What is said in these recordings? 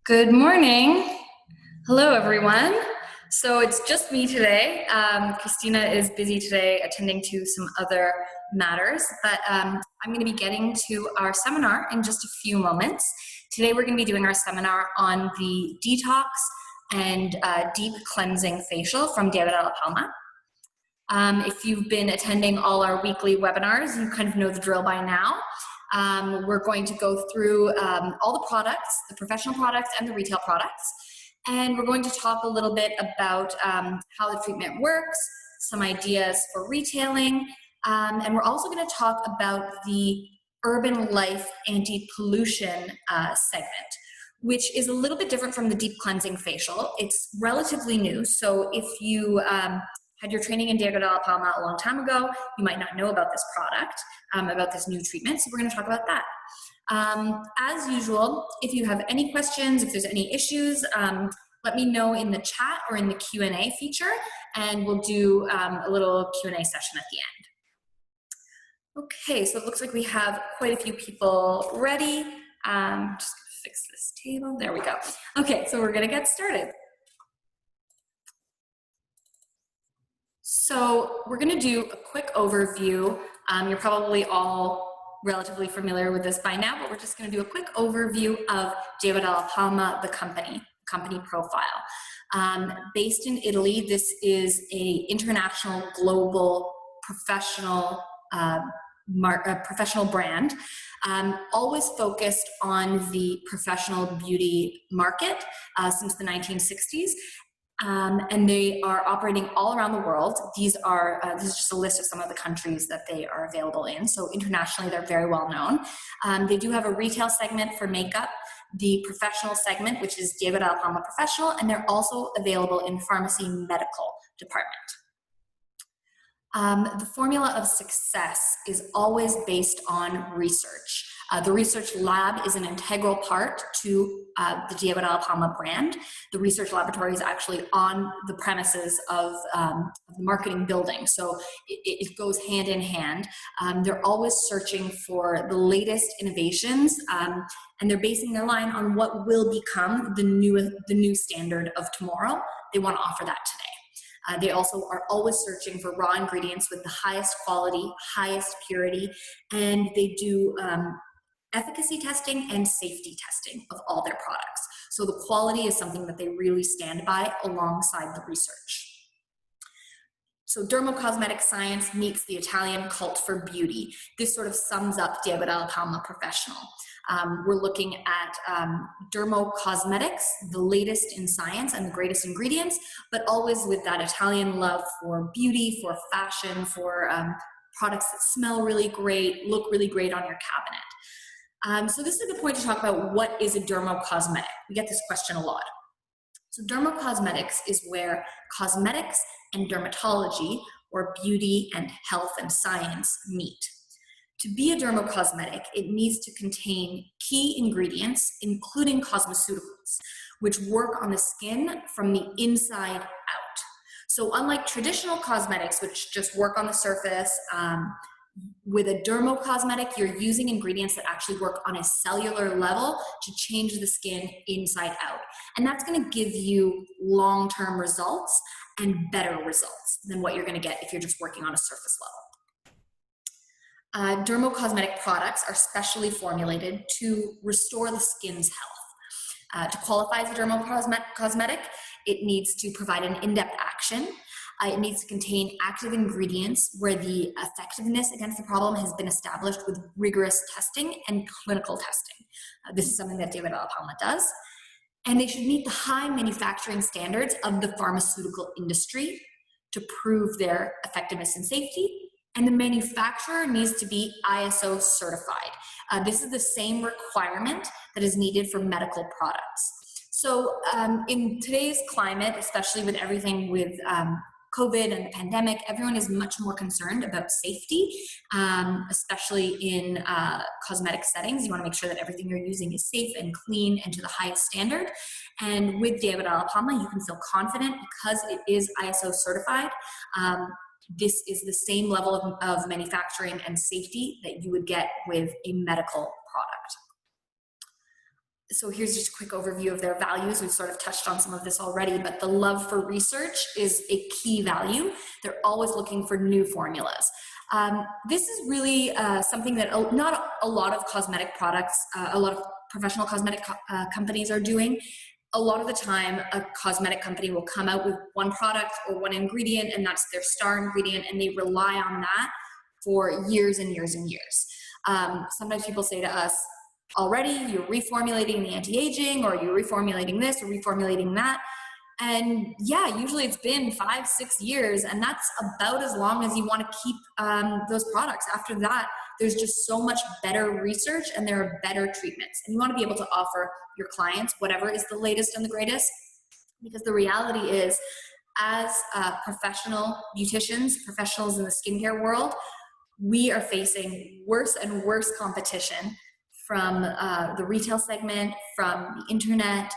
Good morning. Hello, everyone. So it's just me today. Christina is busy today attending to some other matters, but I'm going to be getting to our seminar in just a few moments. Today we're going to be doing our seminar on the detox and deep cleansing facial from Dalla, Palma. If you've been attending all our weekly webinars, you kind of know the drill by now. We're going to go through all the products, the professional products and the retail products. And we're going to talk a little bit about how the treatment works, some ideas for retailing, and we're also going to talk about the urban life anti-pollution segment, which is a little bit different from the deep cleansing facial. It's relatively new, so if you had your training in Dalla Palma a long time ago, you might not know about this product, about this new treatment, so we're going to talk about that. As usual, if you have any questions, if there's any issues, let me know in the chat or in the Q&A feature, and we'll do a little Q&A session at the end. Okay, so it looks like we have quite a few people ready. Just gonna fix this table. There we go. Okay, so we're gonna get started. So we're going to do a quick overview. You're probably all relatively familiar with this by now, but we're just going to do a quick overview of Dalla Palma, the company profile. Based in Italy, this is an international, global, professional brand, always focused on the professional beauty market since the 1960s. And they are operating all around the world. This is just a list of some of the countries that they are available in. So internationally, they're very well known. They do have a retail segment for makeup, the professional segment, which is Dalla Palma Professional, and they're also available in pharmacy medical department. The formula of success is always based on research. The research lab is an integral part to the Dalla Palma brand. The research laboratory is actually on the premises of the marketing building, so it goes hand in hand. They're always searching for the latest innovations, and they're basing their line on what will become the new standard of tomorrow. They want to offer that today. They also are always searching for raw ingredients with the highest quality, highest purity, and they do efficacy testing and safety testing of all their products. So the quality is something that they really stand by alongside the research. So dermocosmetic science meets the Italian cult for beauty. This sort of sums up Dalla Palma Professional. We're looking at dermocosmetics, the latest in science and the greatest ingredients, but always with that Italian love for beauty, for fashion, for products that smell really great, look really great on your cabinet. So this is a good point to talk about what is a dermocosmetic. We get this question a lot. So dermocosmetics is where cosmetics and dermatology, or beauty and health and science, meet. To be a dermocosmetic, it needs to contain key ingredients, including cosmeceuticals, which work on the skin from the inside out. So unlike traditional cosmetics, which just work on the surface, with a dermocosmetic, you're using ingredients that actually work on a cellular level to change the skin inside out. And that's going to give you long-term results and better results than what you're going to get if you're just working on a surface level. Dermocosmetic products are specially formulated to restore the skin's health. To qualify as a dermocosmetic, it needs to provide an in-depth action. It needs to contain active ingredients where the effectiveness against the problem has been established with rigorous testing and clinical testing. This is something that Dalla Palma does. And they should meet the high manufacturing standards of the pharmaceutical industry to prove their effectiveness and safety. And the manufacturer needs to be ISO certified. This is the same requirement that is needed for medical products. So in today's climate, especially with everything with COVID and the pandemic, everyone is much more concerned about safety, especially in cosmetic settings. You want to make sure that everything you're using is safe and clean and to the highest standard. And with Dalla Palma, you can feel confident because it is ISO certified. This is the same level of manufacturing and safety that you would get with a medical product. So here's just a quick overview of their values. We've sort of touched on some of this already, but the love for research is a key value. They're always looking for new formulas. This is really something that not a lot of cosmetic products, a lot of professional cosmetic companies are doing. A lot of the time, a cosmetic company will come out with one product or one ingredient, and that's their star ingredient, and they rely on that for years and years and years. Sometimes people say to us, already you're reformulating the anti-aging, or you're reformulating this or reformulating that. And yeah, usually it's been 5-6 years, and that's about as long as you want to keep those products. After that, there's just so much better research and there are better treatments. And you want to be able to offer your clients whatever is the latest and the greatest, because the reality is, as professional beauticians, professionals in the skincare world, we are facing worse and worse competition from the retail segment, from the internet.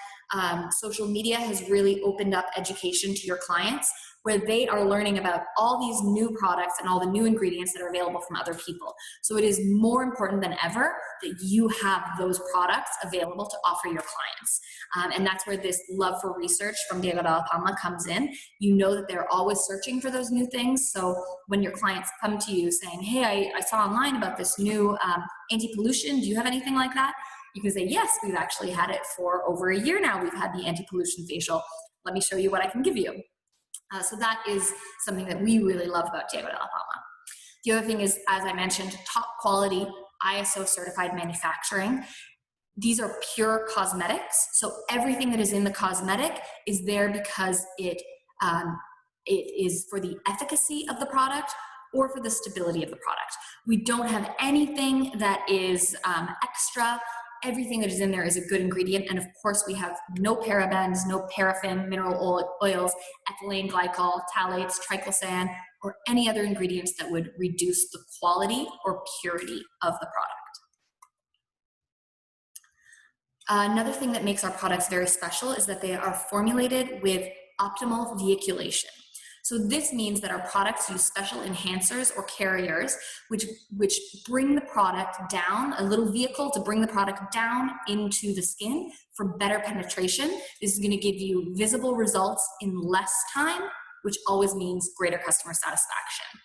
Social media has really opened up education to your clients, where they are learning about all these new products and all the new ingredients that are available from other people. So it is more important than ever that you have those products available to offer your clients. And that's where this love for research from Dalla Palma comes in. You know that they're always searching for those new things. So when your clients come to you saying, hey, I saw online about this new anti-pollution, do you have anything like that? You can say, yes, we've actually had it for over a year now. We've had the anti-pollution facial. Let me show you what I can give you. So that is something that we really love about Dalla Palma. The other thing is, as I mentioned, top quality ISO certified manufacturing. These are pure cosmetics. So everything that is in the cosmetic is there because it is for the efficacy of the product or for the stability of the product. We don't have anything that is extra. Everything that is in there is a good ingredient. And of course, we have no parabens, no paraffin, mineral oils, ethylene glycol, phthalates, triclosan, or any other ingredients that would reduce the quality or purity of the product. Another thing that makes our products very special is that they are formulated with optimal veiculation. So this means that our products use special enhancers or carriers, which bring the product down, a little vehicle to bring the product down into the skin for better penetration. This is going to give you visible results in less time, which always means greater customer satisfaction.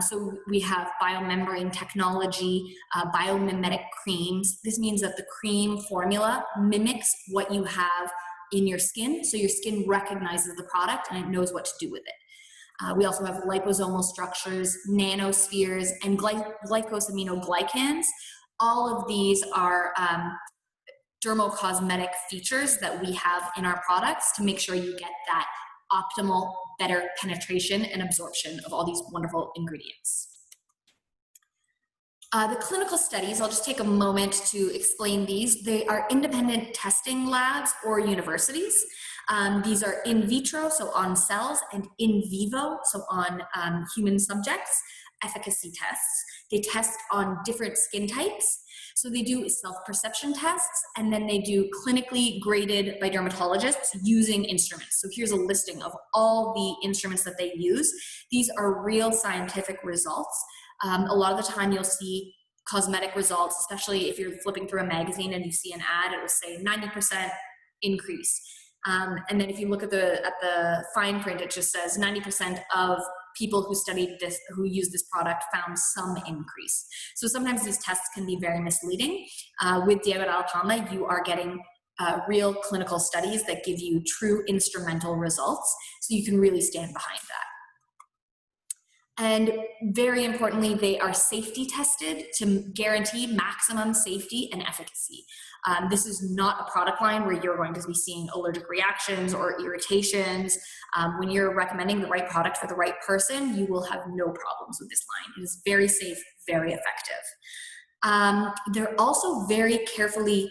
So we have biomembrane technology, biomimetic creams. This means that the cream formula mimics what you have in your skin, so your skin recognizes the product and it knows what to do with it. We also have liposomal structures, nanospheres, and glycosaminoglycans. All of these are dermocosmetic features that we have in our products to make sure you get that optimal, better penetration and absorption of all these wonderful ingredients. The clinical studies, I'll just take a moment to explain these. They are independent testing labs or universities. These are in vitro, so on cells, and in vivo, so on human subjects, efficacy tests. They test on different skin types. So they do self-perception tests, and then they do clinically graded by dermatologists using instruments. So here's a listing of all the instruments that they use. These are real scientific results. A lot of the time you'll see cosmetic results, especially if you're flipping through a magazine and you see an ad, it will say 90% increase. And then if you look at the fine print, it just says 90% of people who studied this, who used this product, found some increase. So sometimes these tests can be very misleading. With Dalla Palma, you are getting real clinical studies that give you true instrumental results, so you can really stand behind that. And very importantly, they are safety tested to guarantee maximum safety and efficacy. This is not a product line where you're going to be seeing allergic reactions or irritations. When you're recommending the right product for the right person, you will have no problems with this line. It is very safe, very effective. They're also very carefully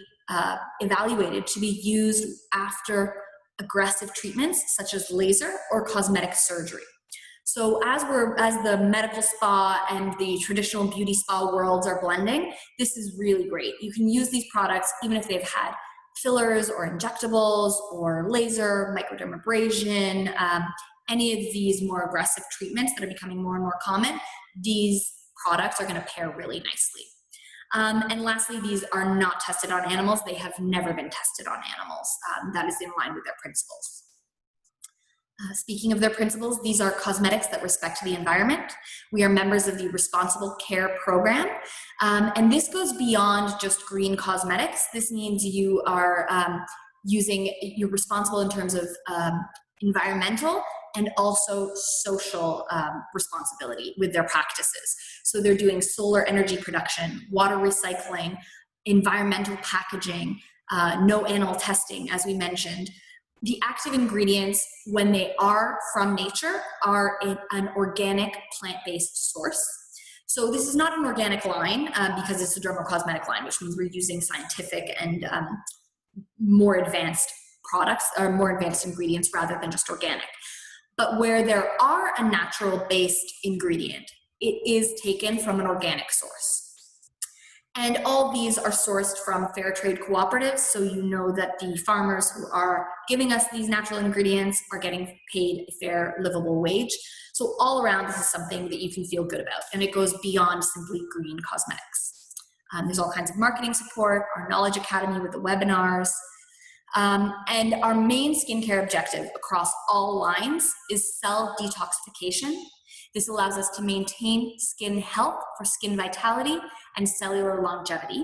evaluated to be used after aggressive treatments such as laser or cosmetic surgery. So as the medical spa and the traditional beauty spa worlds are blending, this is really great. You can use these products even if they've had fillers or injectables or laser, microdermabrasion, any of these more aggressive treatments that are becoming more and more common. These products are going to pair really nicely. And lastly, these are not tested on animals. They have never been tested on animals. That is in line with their principles. Speaking of their principles, these are cosmetics that respect the environment. We are members of the Responsible Care Program, and this goes beyond just green cosmetics. This means you are you're responsible in terms of environmental and also social responsibility with their practices. So they're doing solar energy production, water recycling, environmental packaging, no animal testing, as we mentioned. The active ingredients, when they are from nature, are an organic plant-based source. So this is not an organic line because it's a dermocosmetic line, which means we're using scientific and more advanced products or more advanced ingredients rather than just organic. But where there are a natural based ingredient, it is taken from an organic source. And all these are sourced from fair trade cooperatives, so you know that the farmers who are giving us these natural ingredients are getting paid a fair, livable wage. So all around, this is something that you can feel good about, and it goes beyond simply green cosmetics. There's all kinds of marketing support, our Knowledge Academy with the webinars, and our main skincare objective across all lines is cell detoxification. This allows us to maintain skin health for skin vitality and cellular longevity.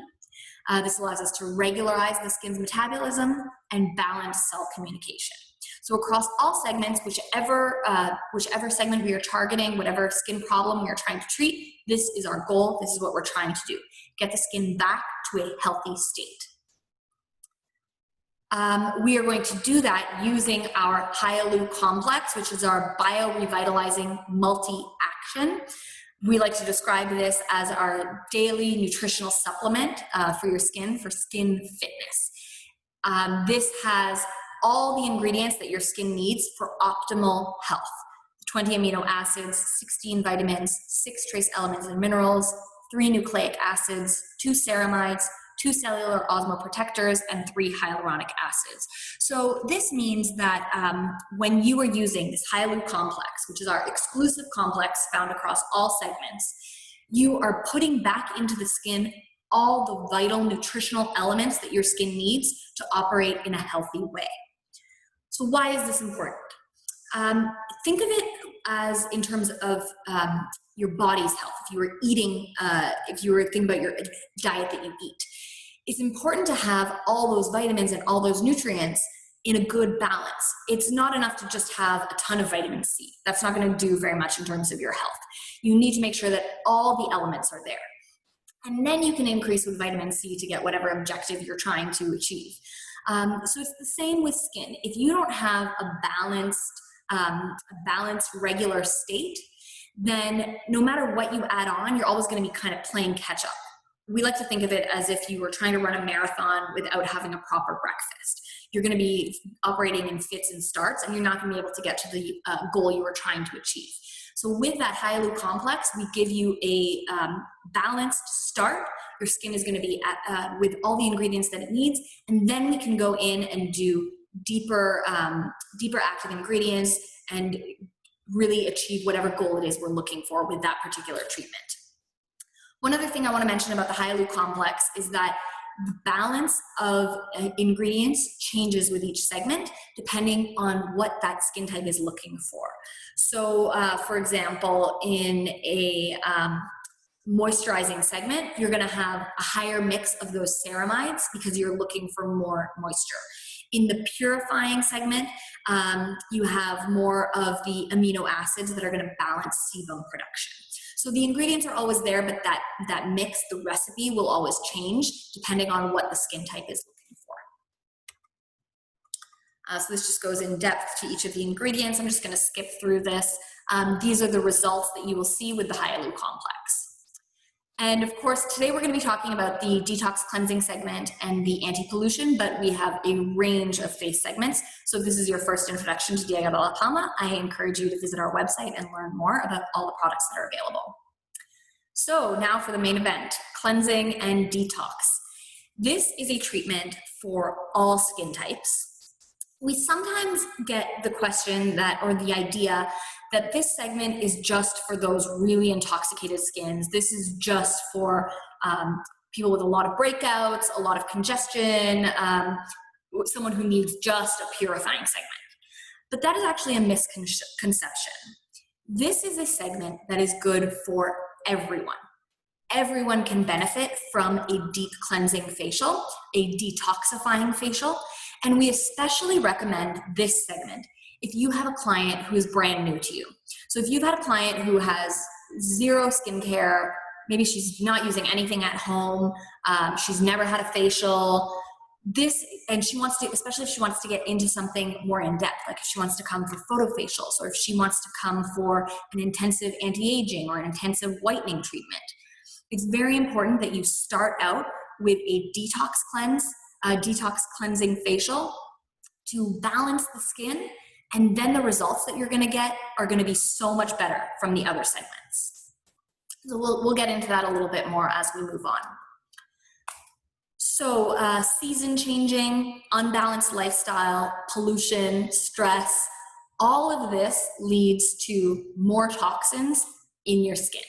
This allows us to regularize the skin's metabolism and balance cell communication. So across all segments, whichever segment we are targeting, whatever skin problem we are trying to treat, this is our goal. This is what we're trying to do. Get the skin back to a healthy state. We are going to do that using our Hyalu complex, which is our bio-revitalizing multi-action. We like to describe this as our daily nutritional supplement for your skin, for skin fitness. This has all the ingredients that your skin needs for optimal health. 20 amino acids, 16 vitamins, 6 trace elements and minerals, 3 nucleic acids, 2 ceramides, 2 cellular osmoprotectors, and 3 hyaluronic acids. So this means that when you are using this Hyalu complex, which is our exclusive complex found across all segments, you are putting back into the skin all the vital nutritional elements that your skin needs to operate in a healthy way. So why is this important? Think of it as in terms of your body's health. If you were eating, if you were thinking about your diet that you eat, it's important to have all those vitamins and all those nutrients in a good balance. It's not enough to just have a ton of vitamin C. That's not going to do very much in terms of your health. You need to make sure that all the elements are there. And then you can increase with vitamin C to get whatever objective you're trying to achieve. So it's the same with skin. If you don't have a balanced regular state, then no matter what you add on, you're always going to be kind of playing catch up. We like to think of it as if you were trying to run a marathon without having a proper breakfast. You're going to be operating in fits and starts, and you're not going to be able to get to the goal you were trying to achieve. So with that Hyalu complex, we give you a balanced start. Your skin is going to be with all the ingredients that it needs, and then we can go in and do deeper active ingredients and really achieve whatever goal it is we're looking for with that particular treatment. One other thing I want to mention about the Hyalu complex is that the balance of ingredients changes with each segment depending on what that skin type is looking for. So for example, in a moisturizing segment, you're going to have a higher mix of those ceramides because you're looking for more moisture. In the purifying segment, you have more of the amino acids that are going to balance sebum production. So the ingredients are always there, but that mix, the recipe, will always change depending on what the skin type is looking for. So this just goes in depth to each of the ingredients. I'm just going to skip through this. These are the results that you will see with the Hyalu complex. And of course, today we're going to be talking about the detox cleansing segment and the anti-pollution, but we have a range of face segments. So if this is your first introduction to Dalla Palma, I encourage you to visit our website and learn more about all the products that are available. So now for the main event, cleansing and detox. This is a treatment for all skin types. We sometimes get the question that, or the idea that this segment is just for those really intoxicated skins. This is just for people with a lot of breakouts, a lot of congestion, someone who needs just a purifying segment. But that is actually a misconception. This is a segment that is good for everyone. Everyone can benefit from a deep cleansing facial, a detoxifying facial, and we especially recommend this segment if you have a client who is brand new to you. So if you've had a client who has zero skincare, maybe she's not using anything at home, she's never had a facial, and she wants to, especially if she wants to get into something more in depth, like if she wants to come for photo facials, or if she wants to come for an intensive anti-aging or an intensive whitening treatment. It's very important that you start out with a detox cleanse, a detox cleansing facial to balance the skin, and then the results that you're gonna get are gonna be so much better from the other segments. So we'll get into that a little bit more as we move on. So season changing, unbalanced lifestyle, pollution, stress, all of this leads to more toxins in your skin.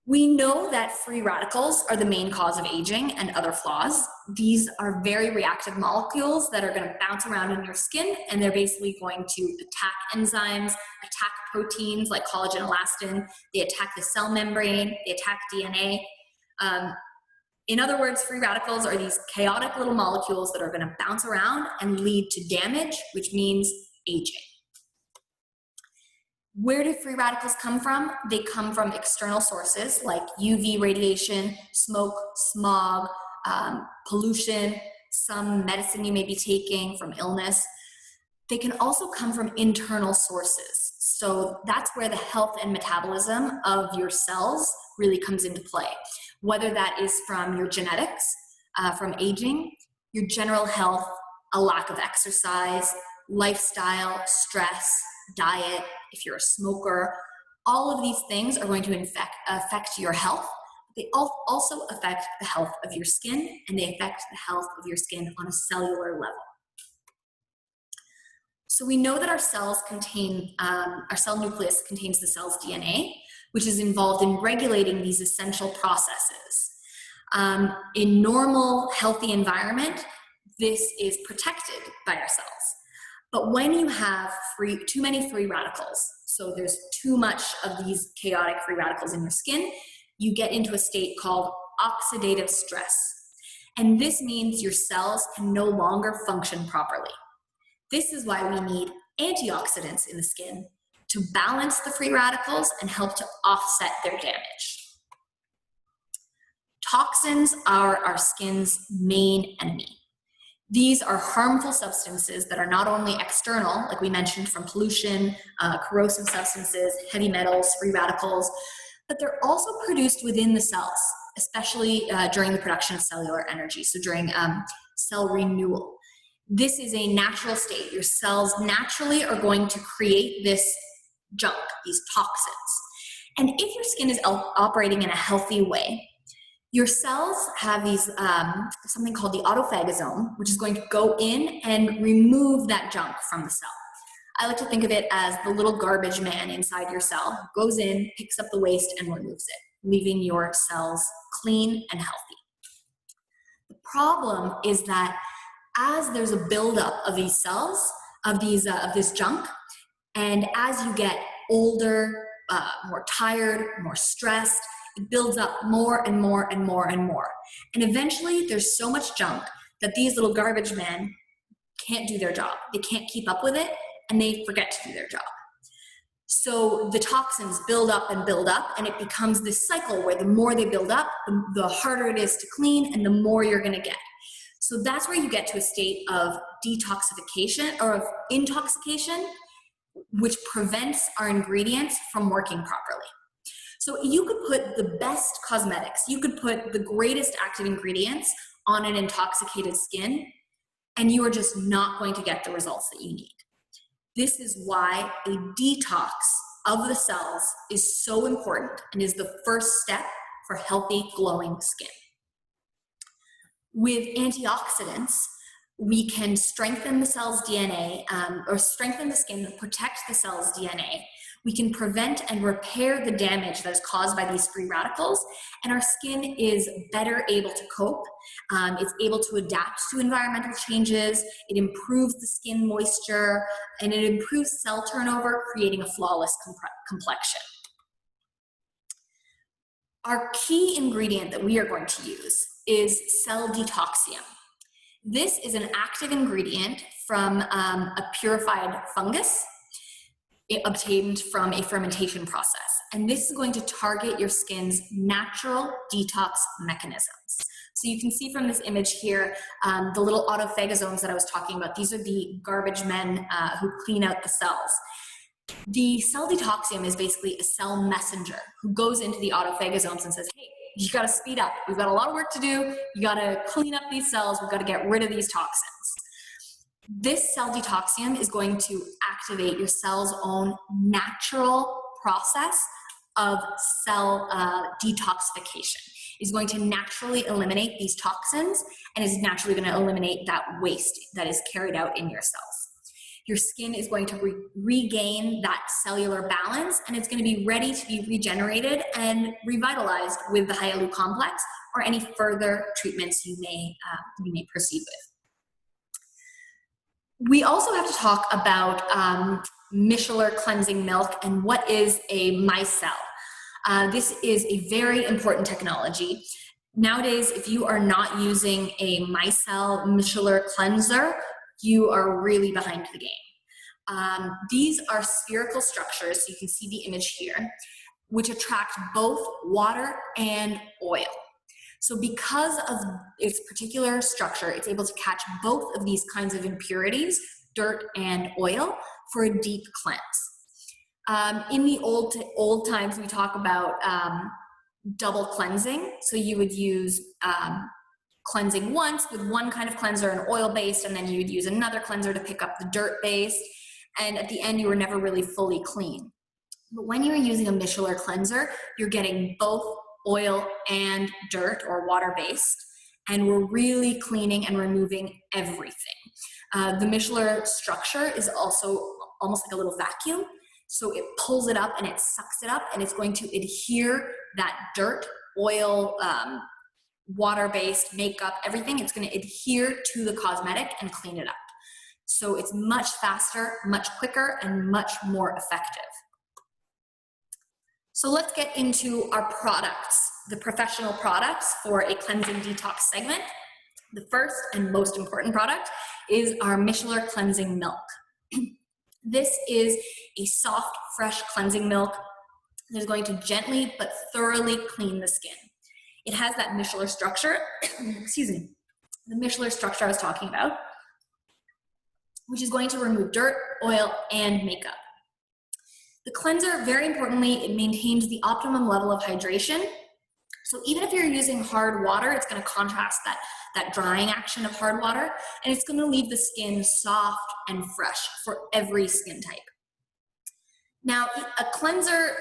We know that free radicals are the main cause of aging and other flaws. These are very reactive molecules that are going to bounce around in your skin, and they're basically going to attack enzymes, attack proteins like collagen, elastin. They attack the cell membrane, they attack DNA. In other words, free radicals are these chaotic little molecules that are going to bounce around and lead to damage, which means aging. Where do free radicals come from? They come from external sources like UV radiation, smoke, smog, pollution, some medicine you may be taking from illness. They can also come from internal sources. So that's where the health and metabolism of your cells really comes into play. Whether that is from your genetics, from aging, your general health, a lack of exercise, lifestyle, stress, diet, if you're a smoker, all of these things are going to affect your health. They also affect the health of your skin, and they affect the health of your skin on a cellular level. So we know that our cells contain, our cell nucleus contains the cell's DNA, which is involved in regulating these essential processes. In normal, healthy environment, this is protected by our cells. But when you have too many free radicals, so there's too much of these chaotic free radicals in your skin, you get into a state called oxidative stress. And this means your cells can no longer function properly. This is why we need antioxidants in the skin to balance the free radicals and help to offset their damage. Toxins are our skin's main enemy. These are harmful substances that are not only external, like we mentioned, from pollution, corrosive substances, heavy metals, free radicals, but they're also produced within the cells, especially during the production of cellular energy, so during cell renewal. This is a natural state. Your cells naturally are going to create this junk, these toxins. And if your skin is operating in a healthy way, your cells have these something called the autophagosome, which is going to go in and remove that junk from the cell. I like to think of it as the little garbage man inside your cell, goes in, picks up the waste, and removes it, leaving your cells clean and healthy. The problem is that as there's a buildup of these cells, of this junk, and as you get older, more tired, more stressed, it builds up more and more and more and more. And eventually there's so much junk that these little garbage men can't do their job. They can't keep up with it, and they forget to do their job. So the toxins build up, and it becomes this cycle where the more they build up, the harder it is to clean, and the more you're gonna get. So that's where you get to a state of detoxification or of intoxication, which prevents our ingredients from working properly. So you could put the best cosmetics, you could put the greatest active ingredients on an intoxicated skin, and you are just not going to get the results that you need. This is why a detox of the cells is so important and is the first step for healthy, glowing skin. With antioxidants, we can strengthen the cell's DNA, or strengthen the skin and protect the cell's DNA We can prevent and repair the damage that is caused by these free radicals, and our skin is better able to cope. It's able to adapt to environmental changes. It improves the skin moisture, and it improves cell turnover, creating a flawless complexion. Our key ingredient that we are going to use is cell detoxium. This is an active ingredient from a purified fungus obtained from a fermentation process. And this is going to target your skin's natural detox mechanisms. So you can see from this image here, the little autophagosomes that I was talking about. These are the garbage men who clean out the cells. The cell detoxium is basically a cell messenger who goes into the autophagosomes and says, hey, you gotta speed up. We've got a lot of work to do. You gotta clean up these cells. We've gotta get rid of these toxins. This cell detoxium is going to activate your cell's own natural process of cell detoxification. It's going to naturally eliminate these toxins and is naturally going to eliminate that waste that is carried out in your cells. Your skin is going to regain that cellular balance, and it's going to be ready to be regenerated and revitalized with the Hyalu complex or any further treatments you may proceed with. We also have to talk about micellar cleansing milk and what is a micelle. This is a very important technology. Nowadays, if you are not using a micellar cleanser, you are really behind the game. These are spherical structures, so you can see the image here, which attract both water and oil. So because of its particular structure, it's able to catch both of these kinds of impurities, dirt and oil, for a deep cleanse. In the old times, we talk about double cleansing. So you would use cleansing once with one kind of cleanser, an oil-based, and then you would use another cleanser to pick up the dirt-based. And at the end, you were never really fully clean. But when you're using a micellar cleanser, you're getting both oil and dirt or water-based, and we're really cleaning and removing everything. The micellar structure is also almost like a little vacuum, so it pulls it up and it sucks it up, and it's going to adhere that dirt, oil, water-based, makeup, everything. It's going to adhere to the cosmetic and clean it up. So it's much faster, much quicker, and much more effective. So let's get into our products, the professional products for a cleansing detox segment. The first and most important product is our micellar cleansing milk. This is a soft, fresh cleansing milk that is going to gently but thoroughly clean the skin. It has that micellar structure, excuse me, the micellar structure I was talking about, which is going to remove dirt, oil, and makeup. The cleanser, very importantly, it maintains the optimum level of hydration. So even if you're using hard water, it's going to contrast that drying action of hard water, and it's going to leave the skin soft and fresh for every skin type. Now, a cleanser,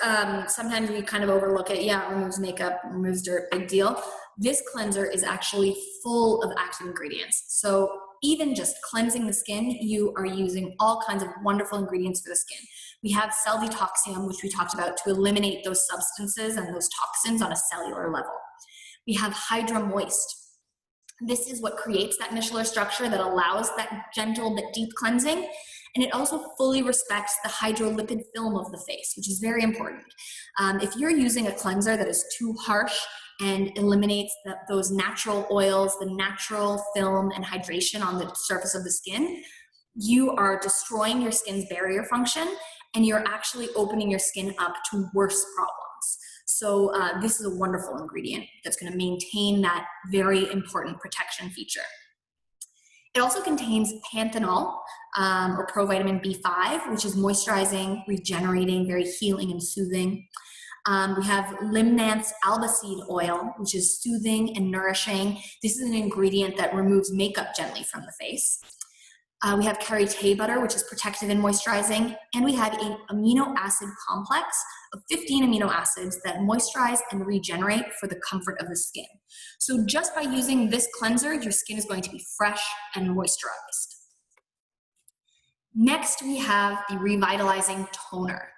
sometimes we kind of overlook it. Yeah, it removes makeup, removes dirt, big deal. This cleanser is actually full of active ingredients. So even just cleansing the skin, you are using all kinds of wonderful ingredients for the skin. We have cell detoxium, which we talked about, to eliminate those substances and those toxins on a cellular level. We have Hydra Moist. This is what creates that micellar structure that allows that gentle but deep cleansing. And it also fully respects the hydrolipid film of the face, which is very important. If you're using a cleanser that is too harsh and eliminates those natural oils, the natural film and hydration on the surface of the skin, you are destroying your skin's barrier function, and you're actually opening your skin up to worse problems. So this is a wonderful ingredient that's going to maintain that very important protection feature. It also contains panthenol, or provitamin B5, which is moisturizing, regenerating, very healing and soothing. We have Limnant's alba seed oil, which is soothing and nourishing. This is an ingredient that removes makeup gently from the face. We have karité butter, which is protective and moisturizing. And we have an amino acid complex of 15 amino acids that moisturize and regenerate for the comfort of the skin. So just by using this cleanser, your skin is going to be fresh and moisturized. Next, we have the revitalizing toner.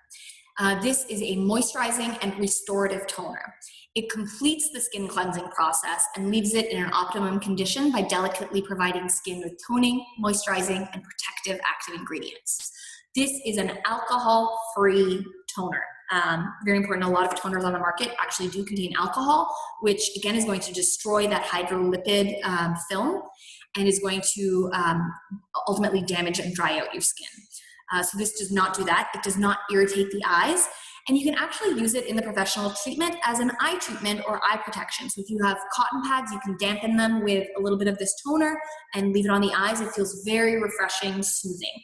This is a moisturizing and restorative toner. It completes the skin cleansing process and leaves it in an optimum condition by delicately providing skin with toning, moisturizing, and protective active ingredients. This is an alcohol-free toner. Very important, a lot of toners on the market actually do contain alcohol, which again is going to destroy that hydrolipid film and is going to ultimately damage and dry out your skin. So this does not do that. It does not irritate the eyes. And you can actually use it in the professional treatment as an eye treatment or eye protection. So if you have cotton pads, you can dampen them with a little bit of this toner and leave it on the eyes. It feels very refreshing, soothing.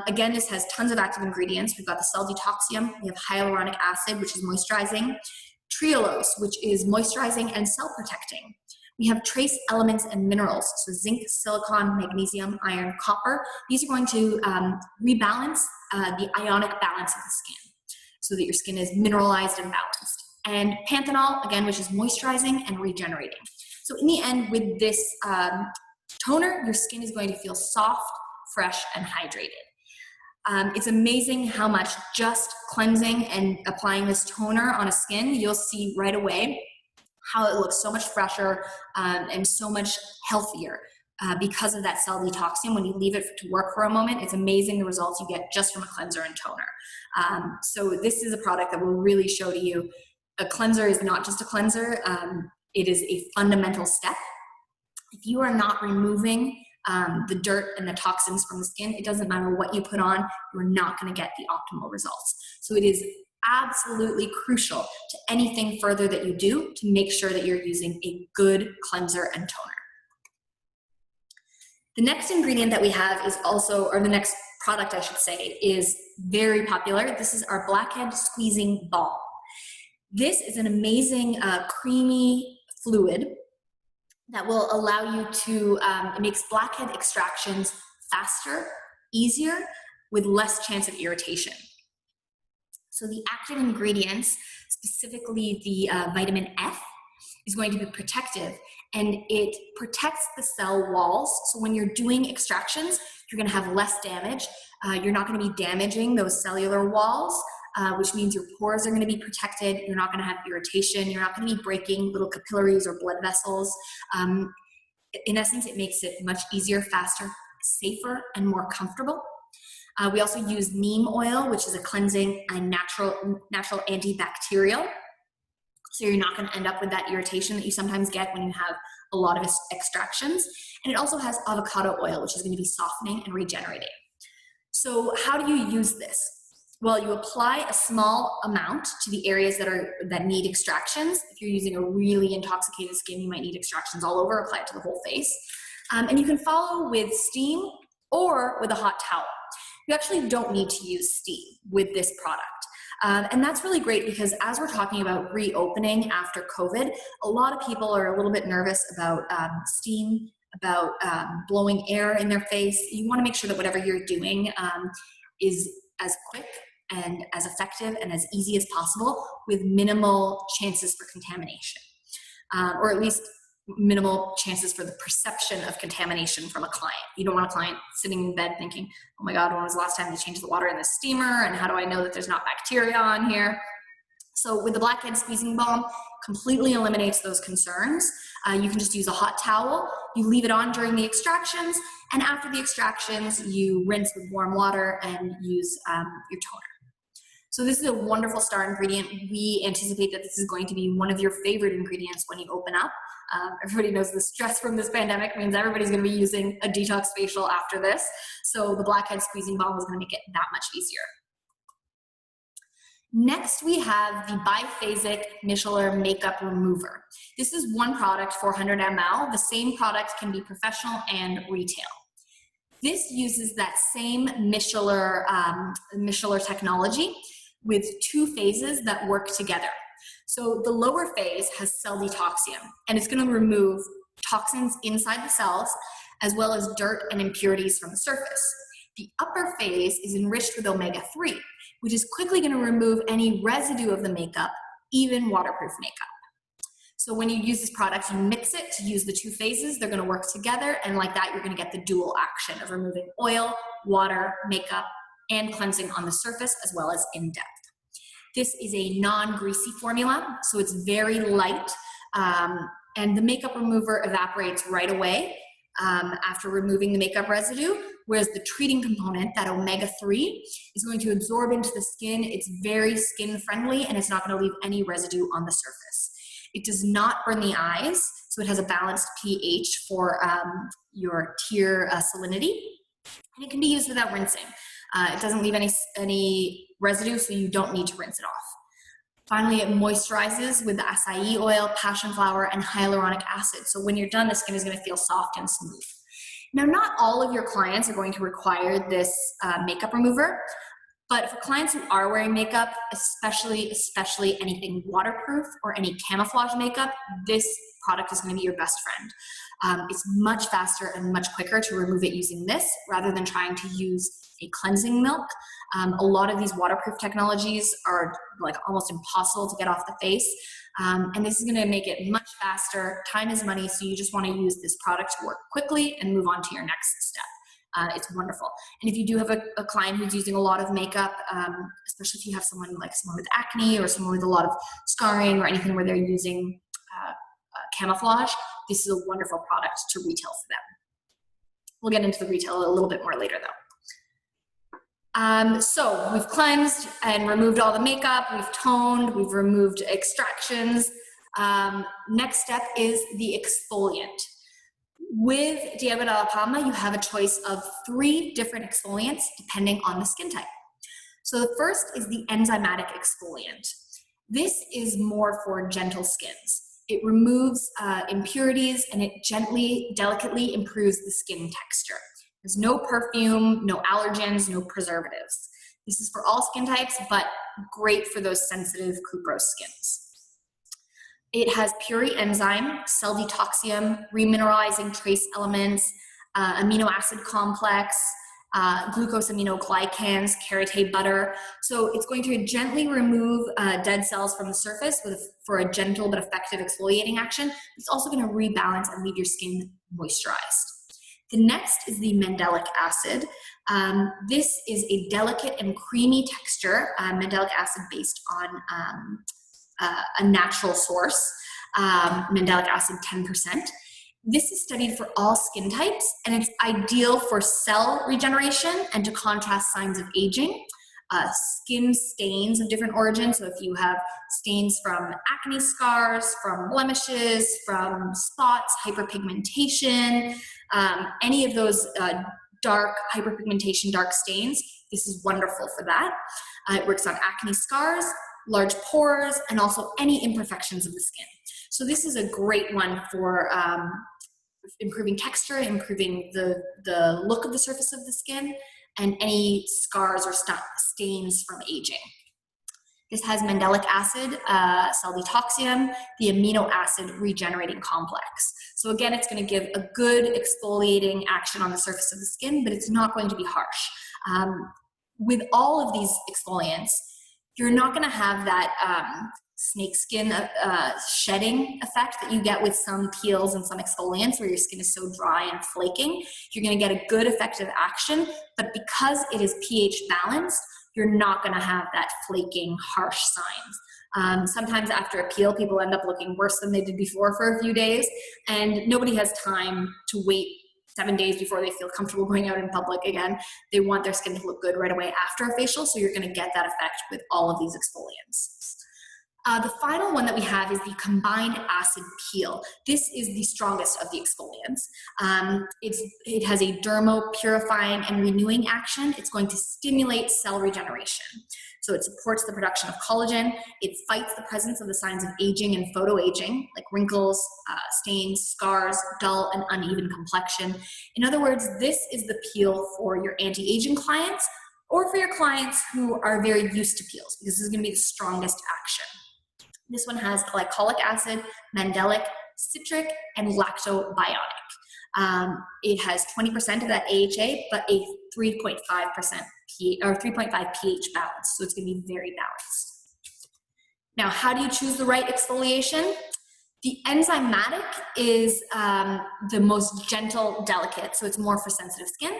Again, this has tons of active ingredients. We've got the cell detoxium, we have hyaluronic acid, which is moisturizing, trehalose, which is moisturizing and cell protecting. We have trace elements and minerals, so zinc, silicon, magnesium, iron, copper. These are going to rebalance the ionic balance of the skin so that your skin is mineralized and balanced. And panthenol, again, which is moisturizing and regenerating. So in the end, with this toner, your skin is going to feel soft, fresh, and hydrated. It's amazing how much just cleansing and applying this toner on a skin, you'll see right away how it looks so much fresher and so much healthier because of that cell detoxium. When you leave it to work for a moment, it's amazing the results you get just from a cleanser and toner. So this is a product that will really show to you a cleanser is not just a cleanser, it is a fundamental step. If you are not removing the dirt and the toxins from the skin, it doesn't matter what you put on, you're not going to get the optimal results. So it is absolutely crucial to anything further that you do to make sure that you're using a good cleanser and toner. The next ingredient that we have is also, or the next product I should say, is very popular. This is our blackhead squeezing balm. This is an amazing creamy fluid that will allow you to, it makes blackhead extractions faster, easier, with less chance of irritation. So the active ingredients, specifically the vitamin F, is going to be protective, and it protects the cell walls. So when you're doing extractions, you're going to have less damage. You're not going to be damaging those cellular walls, which means your pores are going to be protected. You're not going to have irritation. You're not going to be breaking little capillaries or blood vessels. In essence, it makes it much easier, faster, safer, and more comfortable. We also use neem oil, which is a cleansing and natural antibacterial. So you're not going to end up with that irritation that you sometimes get when you have a lot of extractions. And it also has avocado oil, which is going to be softening and regenerating. So how do you use this? Well, you apply a small amount to the areas that need extractions. If you're using a really intoxicated skin, you might need extractions all over. Apply it to the whole face. And you can follow with steam or with a hot towel. You actually don't need to use steam with this product. And that's really great because as we're talking about reopening after COVID, a lot of people are a little bit nervous about steam, about blowing air in their face. You want to make sure that whatever you're doing is as quick and as effective and as easy as possible with minimal chances for contamination, or at least minimal chances for the perception of contamination from a client. You don't want a client sitting in bed thinking, oh my God, when was the last time they changed the water in the steamer? And how do I know that there's not bacteria on here? So with the blackhead squeezing balm, completely eliminates those concerns. You can just use a hot towel. You leave it on during the extractions. And after the extractions, you rinse with warm water and use your toner. So this is a wonderful star ingredient. We anticipate that this is going to be one of your favorite ingredients when you open up. Everybody knows the stress from this pandemic means everybody's going to be using a detox facial after this. So the blackhead squeezing balm is going to make it that much easier. Next, we have the biphasic micellar makeup remover. This is one product, 400 ml. The same product can be professional and retail. This uses that same micellar technology with two phases that work together. So the lower phase has cell detoxium, and it's going to remove toxins inside the cells as well as dirt and impurities from the surface. The upper phase is enriched with omega-3, which is quickly going to remove any residue of the makeup, even waterproof makeup. So when you use this product, you mix it to use the two phases. They're going to work together, and like that, you're going to get the dual action of removing oil, water, makeup, and cleansing on the surface as well as in depth. This is a non-greasy formula, so it's very light, and the makeup remover evaporates right away after removing the makeup residue, whereas the treating component, that omega-3, is going to absorb into the skin. It's very skin friendly, and it's not going to leave any residue on the surface. It does not burn the eyes, so it has a balanced pH for your tear salinity, and it can be used without rinsing. It doesn't leave any residue, so you don't need to rinse it off. Finally, it moisturizes with the acai oil, passion flower, and hyaluronic acid. So when you're done, the skin is going to feel soft and smooth. Now, not all of your clients are going to require this makeup remover, but for clients who are wearing makeup, especially anything waterproof or any camouflage makeup, this product is going to be your best friend. It's much faster and much quicker to remove it using this rather than trying to use a cleansing milk. A lot of these waterproof technologies are like almost impossible to get off the face. And this is going to make it much faster. Time is money, so you just want to use this product to work quickly and move on to your next step. It's wonderful. And if you do have a client who's using a lot of makeup, especially if you have someone with acne or someone with a lot of scarring or anything where they're using camouflage, this is a wonderful product to retail for them. We'll get into the retail a little bit more later though. So we've cleansed and removed all the makeup, we've toned, we've removed extractions. Next step is the exfoliant. With Diego Dalla Palma, you have a choice of 3 different exfoliants depending on the skin type. So the first is the enzymatic exfoliant. This is more for gentle skins. It removes impurities and it gently, delicately improves the skin texture. There's no perfume, no allergens, no preservatives. This is for all skin types, but great for those sensitive cuprose skins. It has puree enzyme, cell detoxium, remineralizing trace elements, amino acid complex, glucosaminoglycans, karité butter. So it's going to gently remove dead cells from the surface for a gentle but effective exfoliating action. It's also going to rebalance and leave your skin moisturized. The next is the mandelic acid. This is a delicate and creamy texture, mandelic acid based on a natural source, mandelic acid 10%. This is studied for all skin types, and it's ideal for cell regeneration and to contrast signs of aging, skin stains of different origins. So if you have stains from acne scars, from blemishes, from spots, hyperpigmentation, any of those dark hyperpigmentation, dark stains, this is wonderful for that. It works on acne scars, large pores, and also any imperfections of the skin. So this is a great one for improving texture, improving the look of the surface of the skin, and any scars or stains from aging. This has mandelic acid, cell detoxium, the amino acid regenerating complex. So again, it's going to give a good exfoliating action on the surface of the skin, but it's not going to be harsh. With all of these exfoliants, you're not going to have that snake skin shedding effect that you get with some peels and some exfoliants where your skin is so dry and flaking. You're going to get a good effective action, but because it is pH balanced, you're not going to have that flaking, harsh signs. Sometimes after a peel, people end up looking worse than they did before for a few days, and nobody has time to wait 7 days before they feel comfortable going out in public again. They want their skin to look good right away after a facial, so you're going to get that effect with all of these exfoliants. The final one that we have is the combined acid peel. This is the strongest of the exfoliants. It has a dermo-purifying and renewing action. It's going to stimulate cell regeneration. So it supports the production of collagen. It fights the presence of the signs of aging and photoaging, like wrinkles, stains, scars, dull and uneven complexion. In other words, this is the peel for your anti-aging clients or for your clients who are very used to peels, because this is going to be the strongest action. This one has glycolic acid, mandelic, citric, and lactobiotic. It has 20% of that AHA, but a 3.5% or 3.5 pH balance, so it's going to be very balanced. Now, how do you choose the right exfoliation? The enzymatic is the most gentle, delicate, so it's more for sensitive skin.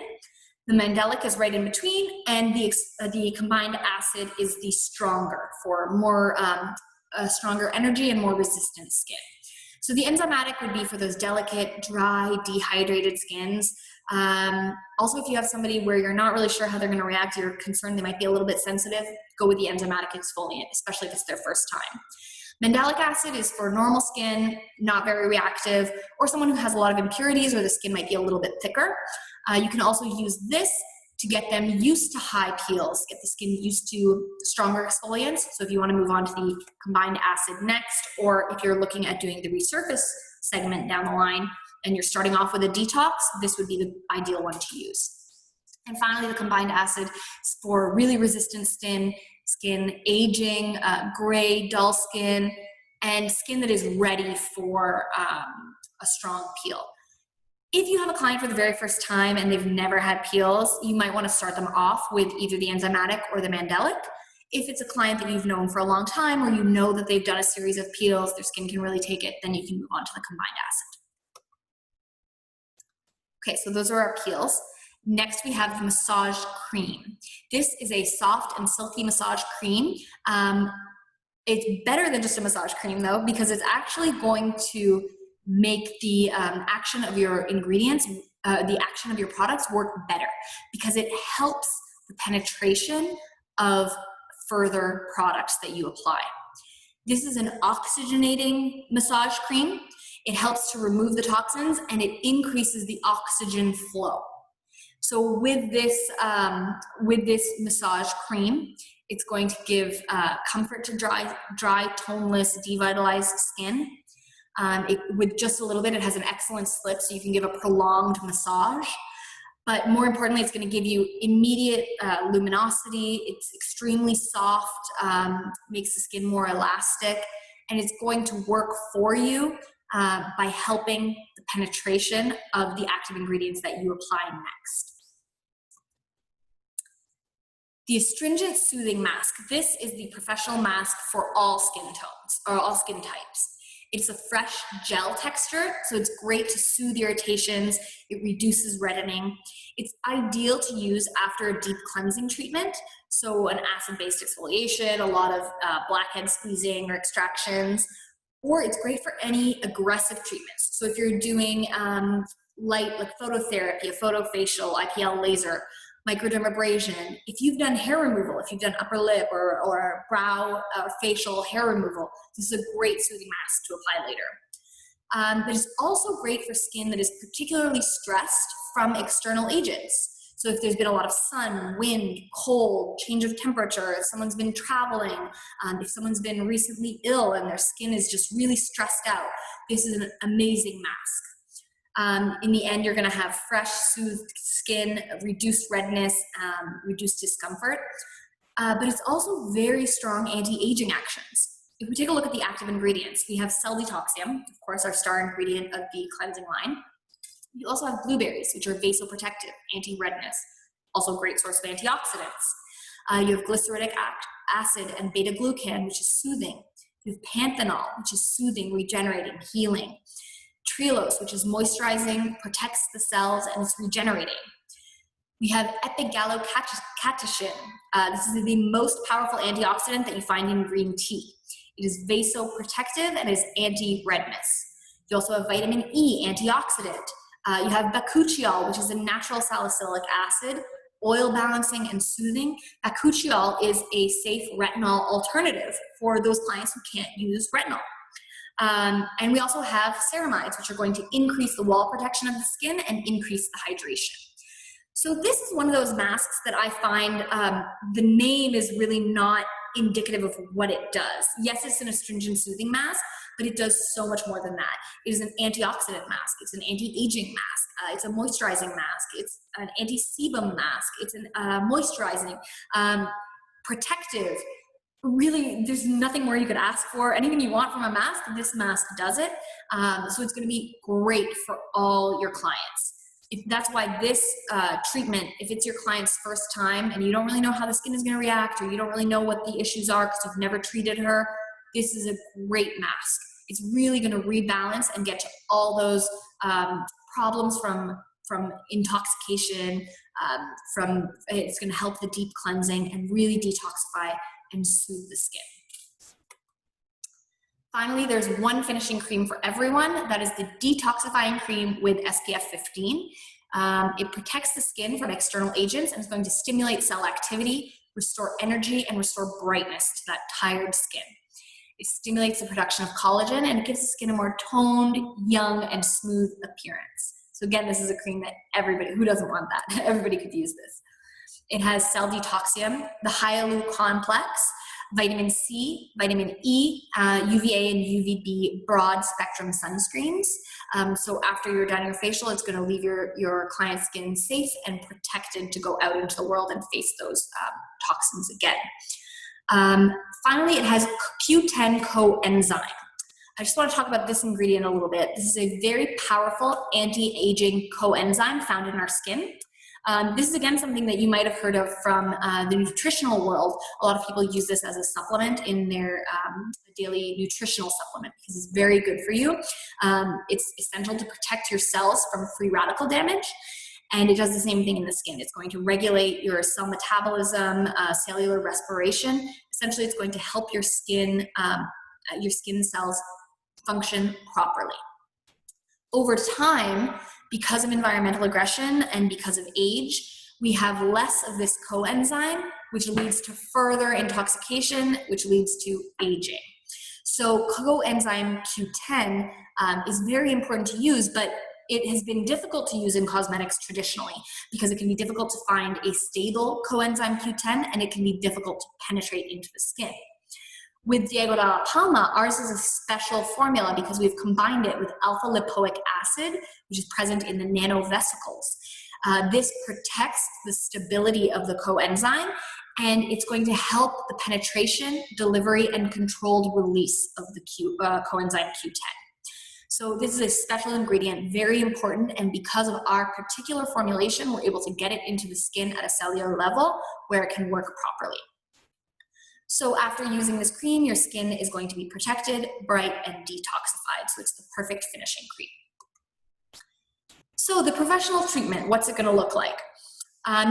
The mandelic is right in between, and the combined acid is the stronger for more stronger energy and more resistant skin. So the enzymatic would be for those delicate, dry, dehydrated skins. Also, if you have somebody where you're not really sure how they're going to react, you're concerned they might be a little bit sensitive, go with the enzymatic exfoliant, especially if it's their first time. Mandelic acid is for normal skin, not very reactive, or someone who has a lot of impurities or the skin might be a little bit thicker. You can also use this to get them used to high peels, get the skin used to stronger exfoliants. So if you want to move on to the combined acid next, or if you're looking at doing the resurface segment down the line and you're starting off with a detox, this would be the ideal one to use. And finally, the combined acid is for really resistant skin aging, gray, dull skin, and skin that is ready for a strong peel. If you have a client for the very first time and they've never had peels, you might want to start them off with either the enzymatic or the mandelic. If it's a client that you've known for a long time, or you know that they've done a series of peels, their skin can really take it, then you can move on to the combined acid. Okay, so those are our peels. Next, we have the massage cream. This is a soft and silky massage cream. It's better than just a massage cream though, because it's actually going to make the action of your ingredients, the action of your products work better, because it helps the penetration of further products that you apply. This is an oxygenating massage cream. It helps to remove the toxins and it increases the oxygen flow. So with this massage cream, it's going to give comfort to dry, toneless, devitalized skin. With just a little bit, it has an excellent slip, so you can give a prolonged massage. But more importantly, it's going to give you immediate luminosity. It's extremely soft, makes the skin more elastic, and it's going to work for you by helping the penetration of the active ingredients that you apply next. The astringent soothing mask. This is the professional mask for all skin tones, or all skin types. It's a fresh gel texture, so it's great to soothe irritations. It reduces reddening. It's ideal to use after a deep cleansing treatment, so an acid-based exfoliation, a lot of blackhead squeezing or extractions, or it's great for any aggressive treatments. So if you're doing light, like phototherapy, a photofacial, IPL laser, microdermabrasion, if you've done hair removal, if you've done upper lip or brow or facial hair removal, this is a great soothing mask to apply later. But it's also great for skin that is particularly stressed from external agents. So if there's been a lot of sun, wind, cold, change of temperature, if someone's been traveling, if someone's been recently ill and their skin is just really stressed out, this is an amazing mask. In the end, you're going to have fresh, soothed skin, reduced redness, reduced discomfort, but it's also very strong anti-aging actions. If we take a look at the active ingredients, we have cell detoxium, of course, our star ingredient of the cleansing line. You also have blueberries, which are vasoprotective, anti-redness, also a great source of antioxidants. You have glyceric acid and beta-glucan, which is soothing. You have panthenol, which is soothing, regenerating, healing. Trehalose, which is moisturizing, protects the cells, and it's regenerating. We have epigallocatechin. This is the most powerful antioxidant that you find in green tea. It is vasoprotective and is anti-redness. You also have vitamin E, antioxidant. You have bakuchiol, which is a natural salicylic acid, oil balancing and soothing. Bakuchiol is a safe retinol alternative for those clients who can't use retinol. And we also have ceramides, which are going to increase the wall protection of the skin and increase the hydration. So this is one of those masks that I find the name is really not indicative of what it does. Yes, it's an astringent soothing mask, but it does so much more than that. It is an antioxidant mask. It's an anti-aging mask. It's a moisturizing mask. It's an anti-sebum mask. It's an moisturizing, protective. Really, there's nothing more you could ask for. Anything you want from a mask, this mask does it. So it's going to be great for all your clients. That's why this treatment, if it's your client's first time and you don't really know how the skin is going to react, or you don't really know what the issues are because you've never treated her, this is a great mask. It's really going to rebalance and get to all those problems from intoxication, it's going to help the deep cleansing and really detoxify and soothe the skin. Finally, there's one finishing cream for everyone. That is the detoxifying cream with SPF 15. It protects the skin from external agents and is going to stimulate cell activity, restore energy, and restore brightness to that tired skin. It stimulates the production of collagen, and it gives the skin a more toned, young, and smooth appearance. So again, this is a cream that everybody, who doesn't want that? Everybody could use this. It has cell detoxium, the Hyalu complex, vitamin C, vitamin E, UVA and UVB broad spectrum sunscreens. So after you're done your facial, it's going to leave your client's skin safe and protected to go out into the world and face those toxins again. Finally, it has Q10 coenzyme. I just want to talk about this ingredient a little bit. This is a very powerful anti-aging coenzyme found in our skin. This is again something that you might have heard of from the nutritional world. A lot of people use this as a supplement in their daily nutritional supplement because it's very good for you. It's essential to protect your cells from free radical damage, and it does the same thing in the skin. It's going to regulate your cell metabolism, cellular respiration. Essentially, it's going to help your skin cells function properly. Over time, because of environmental aggression and because of age, we have less of this coenzyme, which leads to further intoxication, which leads to aging. So coenzyme Q10 is very important to use, but it has been difficult to use in cosmetics traditionally because it can be difficult to find a stable coenzyme Q10, and it can be difficult to penetrate into the skin. With Dalla Palma, ours is a special formula because we've combined it with alpha lipoic acid, which is present in the nanovesicles. This protects the stability of the coenzyme, and it's going to help the penetration, delivery, and controlled release of the coenzyme Q10. So this is a special ingredient, very important, and because of our particular formulation, we're able to get it into the skin at a cellular level where it can work properly. So after using this cream, your skin is going to be protected, bright, and detoxified. So it's the perfect finishing cream. So the professional treatment, what's it going to look like?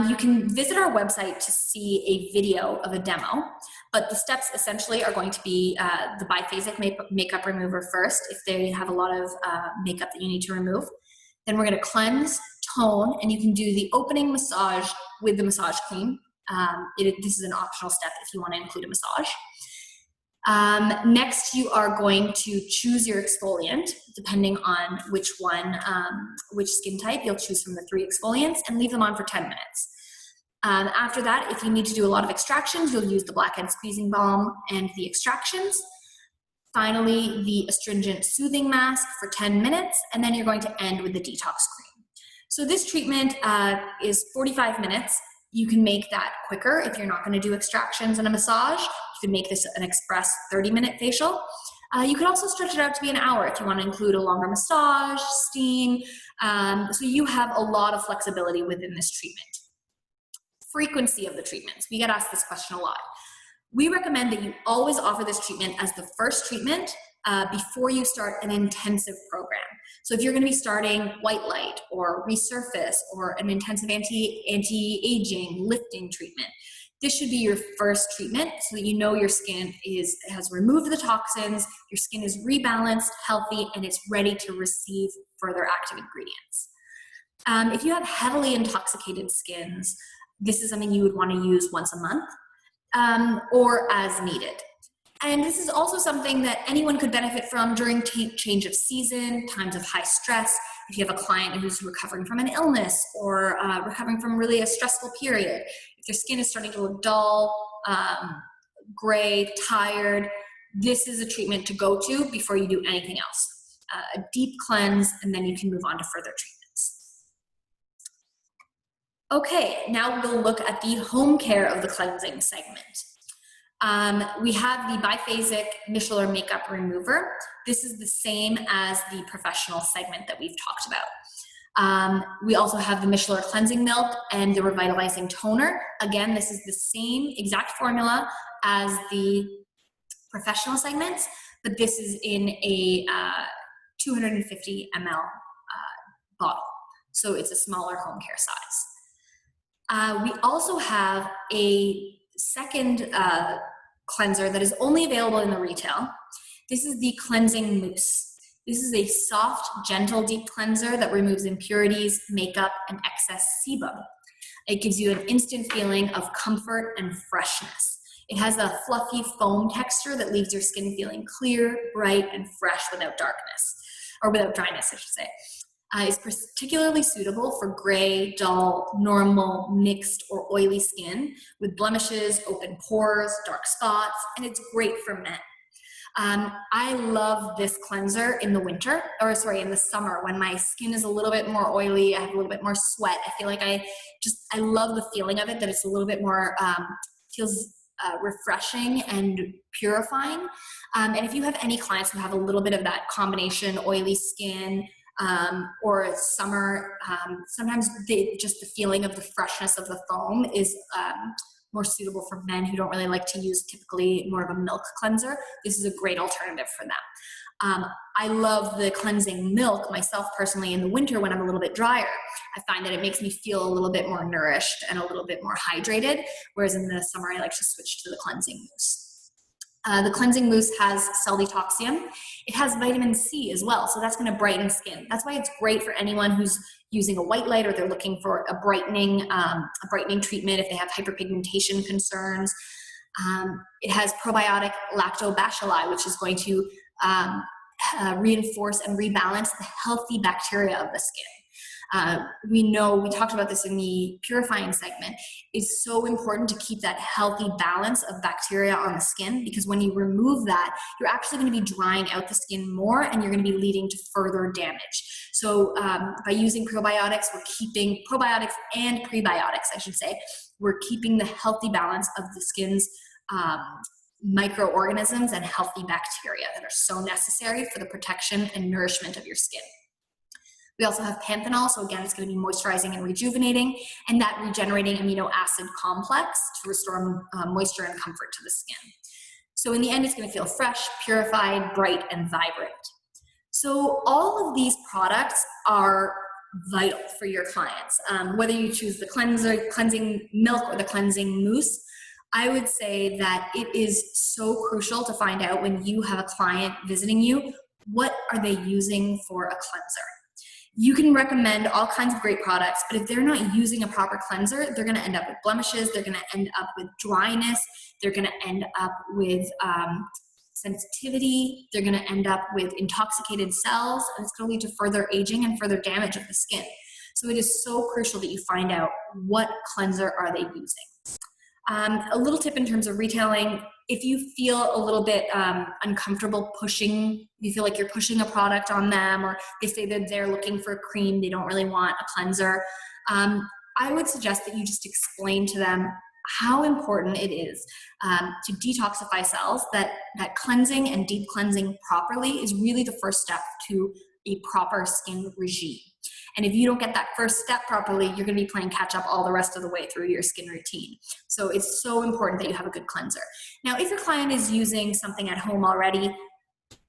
You can visit our website to see a video of a demo, but the steps essentially are going to be the biphasic makeup remover first, if they have a lot of makeup that you need to remove. Then we're going to cleanse, tone, and you can do the opening massage with the massage cream. This is an optional step if you want to include a massage. Next, you are going to choose your exfoliant, depending on which skin type. You'll choose from the 3 exfoliants and leave them on for 10 minutes. After that, if you need to do a lot of extractions, you'll use the blackhead squeezing balm and the extractions. Finally, the astringent soothing mask for 10 minutes, and then you're going to end with the detox cream. So this treatment is 45 minutes. You can make that quicker if you're not going to do extractions and a massage. You can make this an express 30-minute facial. You could also stretch it out to be an hour if you want to include a longer massage, steam. So you have a lot of flexibility within this treatment. Frequency of the treatments. We get asked this question a lot. We recommend that you always offer this treatment as the first treatment before you start an intensive program. So if you're going to be starting white light or resurface or an intensive anti-aging lifting treatment, this should be your first treatment so that you know your skin has removed the toxins, your skin is rebalanced, healthy, and it's ready to receive further active ingredients. If you have heavily intoxicated skins, this is something you would want to use once a month or as needed. And this is also something that anyone could benefit from during change of season, times of high stress. If you have a client who's recovering from an illness or recovering from really a stressful period, if their skin is starting to look dull, gray, tired, this is a treatment to go to before you do anything else. A deep cleanse, and then you can move on to further treatments. Okay, now we'll look at the home care of the cleansing segment. We have the biphasic micellar makeup remover. This is the same as the professional segment that we've talked about. We also have the micellar cleansing milk and the revitalizing toner. Again, this is the same exact formula as the professional segments, but this is in a 250 ml bottle. So it's a smaller home care size. We also have a second cleanser that is only available in the retail. This is the cleansing mousse. This is a soft, gentle, deep cleanser that removes impurities, makeup, and excess sebum. It gives you an instant feeling of comfort and freshness. It has a fluffy foam texture that leaves your skin feeling clear, bright, and fresh without darkness, or without dryness, I should say. It's particularly suitable for gray, dull, normal, mixed, or oily skin with blemishes, open pores, dark spots, and it's great for men. I love this cleanser in the winter, or sorry, in the summer when my skin is a little bit more oily, I have a little bit more sweat. I feel like I love the feeling of it, that it's a little bit more, feels refreshing and purifying. And if you have any clients who have a little bit of that combination oily skin, or summer, sometimes just the feeling of the freshness of the foam is more suitable for men who don't really like to use typically more of a milk cleanser. This is a great alternative for them. I love the cleansing milk myself personally in the winter when I'm a little bit drier. I find that it makes me feel a little bit more nourished and a little bit more hydrated, whereas in the summer I like to switch to the cleansing mousse. The cleansing mousse has cell detoxium. It has vitamin C as well, so that's going to brighten skin. That's why it's great for anyone who's using a white light or they're looking for a brightening treatment if they have hyperpigmentation concerns. It has probiotic lactobacilli, which is going to reinforce and rebalance the healthy bacteria of the skin. We talked about this in the purifying segment. It's so important to keep that healthy balance of bacteria on the skin, because when you remove that, you're actually going to be drying out the skin more and you're going to be leading to further damage. So by using probiotics and prebiotics, I should say, we're keeping the healthy balance of the skin's microorganisms and healthy bacteria that are so necessary for the protection and nourishment of your skin. We also have panthenol, so again, it's going to be moisturizing and rejuvenating, and that regenerating amino acid complex to restore moisture and comfort to the skin. So in the end, it's going to feel fresh, purified, bright, and vibrant. So all of these products are vital for your clients. Whether you choose the cleansing milk or the cleansing mousse, I would say that it is so crucial to find out when you have a client visiting you, what are they using for a cleanser? You can recommend all kinds of great products, but if they're not using a proper cleanser, they're going to end up with blemishes, they're going to end up with dryness, they're going to end up with sensitivity, they're going to end up with intoxicated cells, and it's going to lead to further aging and further damage of the skin. So it is so crucial that you find out what cleanser are they using. A little tip in terms of retailing: if you feel a little bit uncomfortable you feel like you're pushing a product on them, or they say that they're looking for a cream, they don't really want a cleanser, I would suggest that you just explain to them how important it is to detoxify cells, that cleansing and deep cleansing properly is really the first step to a proper skin regime. And if you don't get that first step properly, you're going to be playing catch up all the rest of the way through your skin routine. So it's so important that you have a good cleanser. Now, if your client is using something at home already,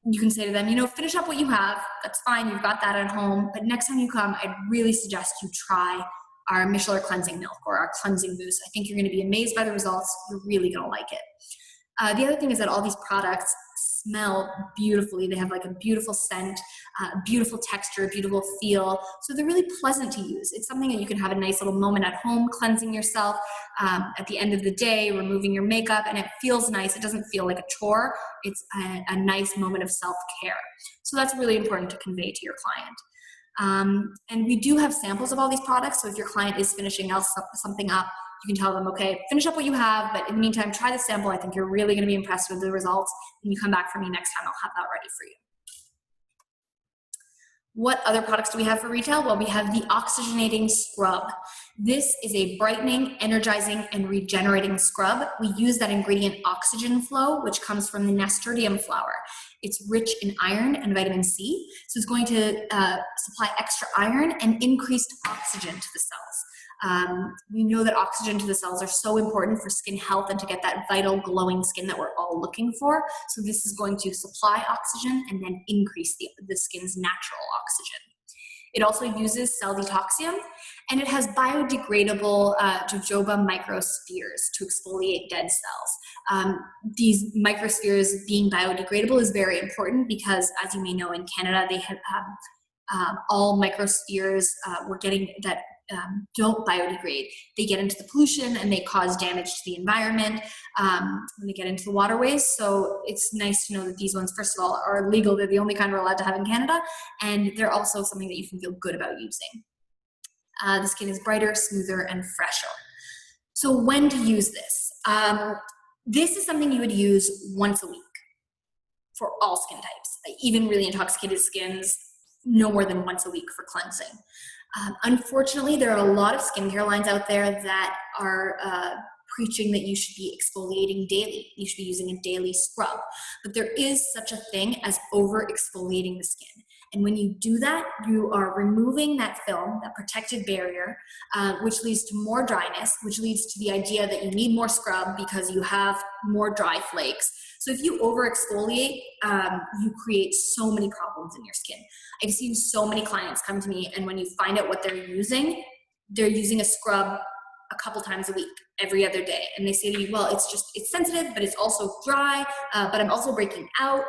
you can say to them, finish up what you have. That's fine. You've got that at home. But next time you come, I'd really suggest you try our Michelin cleansing milk or our cleansing mousse. I think you're going to be amazed by the results. You're really going to like it. The other thing is that all these products smell beautifully. They have like a beautiful scent, beautiful texture, beautiful feel. So they're really pleasant to use. It's something that you can have a nice little moment at home, cleansing yourself at the end of the day, removing your makeup, and it feels nice. It doesn't feel like a chore. It's a nice moment of self-care. So that's really important to convey to your client. And we do have samples of all these products. So if your client is finishing something up, you can tell them, okay, finish up what you have, but in the meantime, try the sample. I think you're really going to be impressed with the results. When you come back for me next time, I'll have that ready for you. What other products do we have for retail? Well, we have the oxygenating scrub. This is a brightening, energizing, and regenerating scrub. We use that ingredient oxygen flow, which comes from the nasturtium flower. It's rich in iron and vitamin C, so it's going to supply extra iron and increased oxygen to the cells. We know that oxygen to the cells are so important for skin health and to get that vital glowing skin that we're all looking for. So this is going to supply oxygen and then increase the skin's natural oxygen. It also uses cell detoxium, and it has biodegradable jojoba microspheres to exfoliate dead cells. These microspheres being biodegradable is very important because, as you may know, in Canada, they have all microspheres we're getting that don't biodegrade. They get into the pollution and they cause damage to the environment when they get into the waterways. So it's nice to know that these ones, first of all, are legal. They're the only kind we're allowed to have in Canada, and they're also something that you can feel good about using. The skin is brighter, smoother, and fresher. So when to use this? This is something you would use once a week for all skin types, even really intoxicated skins, no more than once a week for cleansing. Unfortunately, there are a lot of skincare lines out there that are preaching that you should be exfoliating daily. You should be using a daily scrub. But there is such a thing as over exfoliating the skin. And when you do that, you are removing that film, that protective barrier, which leads to more dryness, which leads to the idea that you need more scrub because you have more dry flakes. So if you over exfoliate, you create so many problems in your skin. I've seen so many clients come to me, and when you find out what they're using a scrub a couple times a week, every other day. And they say to you, well, it's sensitive, but it's also dry, but I'm also breaking out.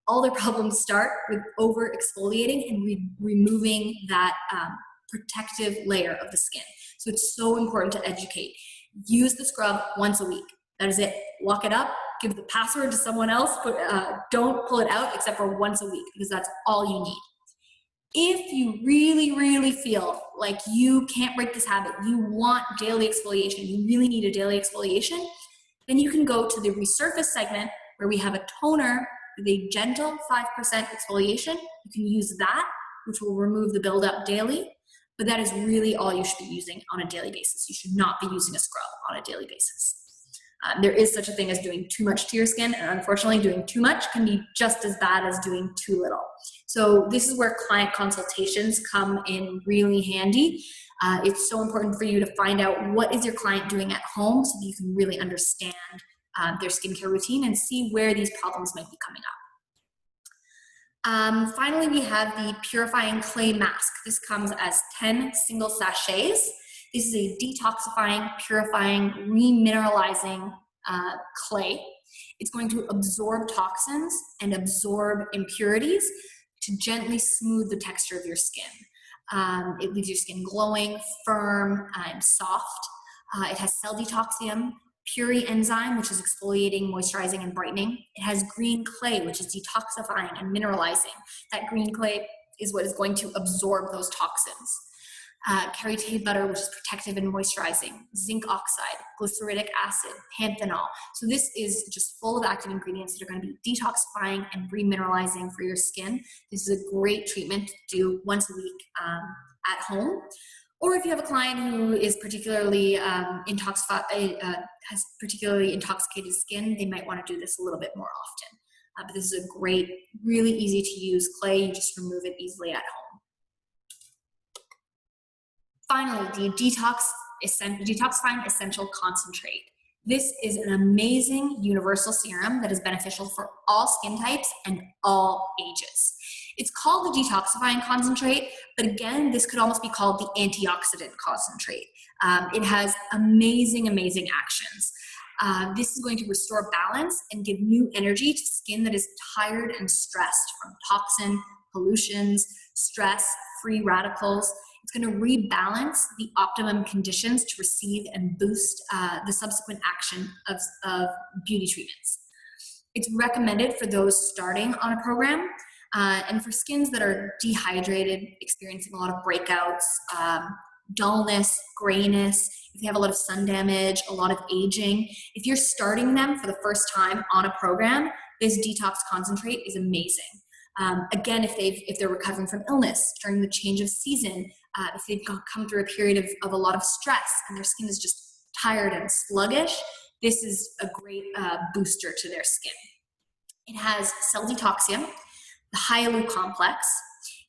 All their problems start with over exfoliating and removing that protective layer of the skin. So it's so important to educate. Use the scrub once a week. That is it. Lock it up, give the password to someone else, but don't pull it out except for once a week, because that's all you need. If you really, really feel like you can't break this habit, you want daily exfoliation, you really need a daily exfoliation, then you can go to the resurface segment where we have a toner with a gentle 5% exfoliation. You can use that, which will remove the buildup daily, but that is really all you should be using on a daily basis. You should not be using a scrub on a daily basis. There is such a thing as doing too much to your skin, and unfortunately doing too much can be just as bad as doing too little. So this is where client consultations come in really handy. It's so important for you to find out what is your client doing at home so that you can really understand their skincare routine and see where these problems might be coming up. Finally, we have the Purifying Clay Mask. This comes as 10 single sachets. This is a detoxifying, purifying, remineralizing clay. It's going to absorb toxins and absorb impurities to gently smooth the texture of your skin. It leaves your skin glowing, firm, and soft. It has cell detoxium, Puri enzyme, which is exfoliating, moisturizing, and brightening. It has green clay, which is detoxifying and mineralizing. That green clay is what is going to absorb those toxins. Karité butter, which is protective and moisturizing, zinc oxide, glyceric acid, panthenol. So this is just full of active ingredients that are going to be detoxifying and remineralizing for your skin. This is a great treatment to do once a week at home. Or if you have a client who is particularly has particularly intoxicated skin, they might want to do this a little bit more often. But this is a great, really easy to use clay. You just remove it easily at home. Finally, the Detoxifying Essential Concentrate. This is an amazing universal serum that is beneficial for all skin types and all ages. It's called the Detoxifying Concentrate, but again, this could almost be called the antioxidant concentrate. It has amazing, amazing actions. This is going to restore balance and give new energy to skin that is tired and stressed from toxin, pollutions, stress, free radicals. It's going to rebalance the optimum conditions to receive and boost the subsequent action of beauty treatments. It's recommended for those starting on a program and for skins that are dehydrated, experiencing a lot of breakouts, dullness, grayness, if you have a lot of sun damage, a lot of aging. If you're starting them for the first time on a program, this detox concentrate is amazing. Again, if they're recovering from illness during the change of season, if they've come through a period of a lot of stress and their skin is just tired and sluggish, this is a great booster to their skin. It has cell detoxium, the Hyalu complex.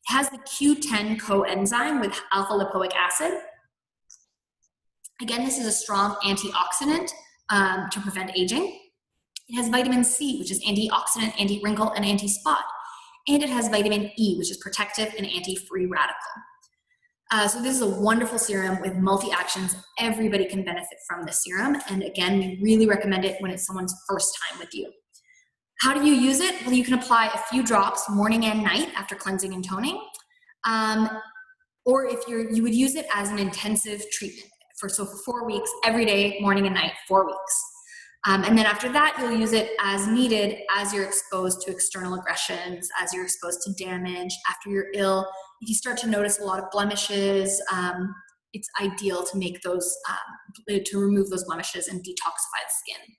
It has the Q10 coenzyme with alpha lipoic acid. Again, this is a strong antioxidant to prevent aging. It has vitamin C, which is antioxidant, anti-wrinkle, and anti-spot. and it has vitamin E, which is protective and anti-free radical. So this is a wonderful serum with multi-actions. Everybody can benefit from this serum, and again, we really recommend it when it's someone's first time with you. How do you use it? Well, you can apply a few drops morning and night after cleansing and toning, or if you would use it as an intensive treatment for 4 weeks, every day, morning and night, 4 weeks. And then after that, you'll use it as needed as you're exposed to external aggressions, as you're exposed to damage, after you're ill. If you start to notice a lot of blemishes, it's ideal to make those, to remove those blemishes and detoxify the skin.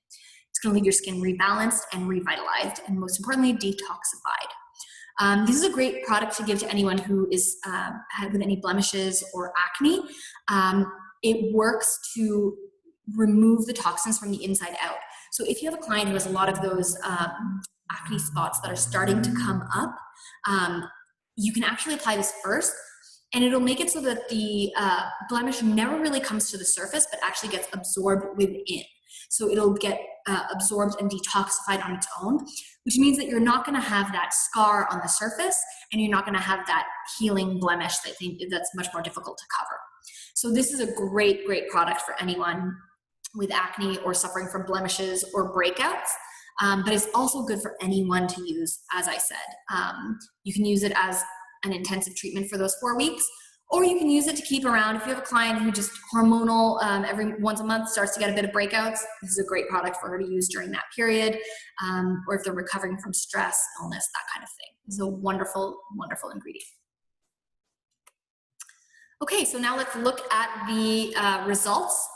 It's going to leave your skin rebalanced and revitalized, and most importantly, detoxified. This is a great product to give to anyone who is with any blemishes or acne. It works to remove the toxins from the inside out. So if you have a client who has a lot of those acne spots that are starting to come up, you can actually apply this first, and it'll make it so that the blemish never really comes to the surface, but actually gets absorbed within. So it'll get absorbed and detoxified on its own, which means that you're not going to have that scar on the surface, and you're not going to have that healing blemish that's much more difficult to cover. So this is a great, great product for anyone with acne or suffering from blemishes or breakouts, but it's also good for anyone to use, as I said. You can use it as an intensive treatment for those 4 weeks, or you can use it to keep around. If you have a client who just hormonal every once a month starts to get a bit of breakouts, this is a great product for her to use during that period, or if they're recovering from stress, illness, that kind of thing. This is a wonderful, wonderful ingredient. Okay, so now let's look at the results.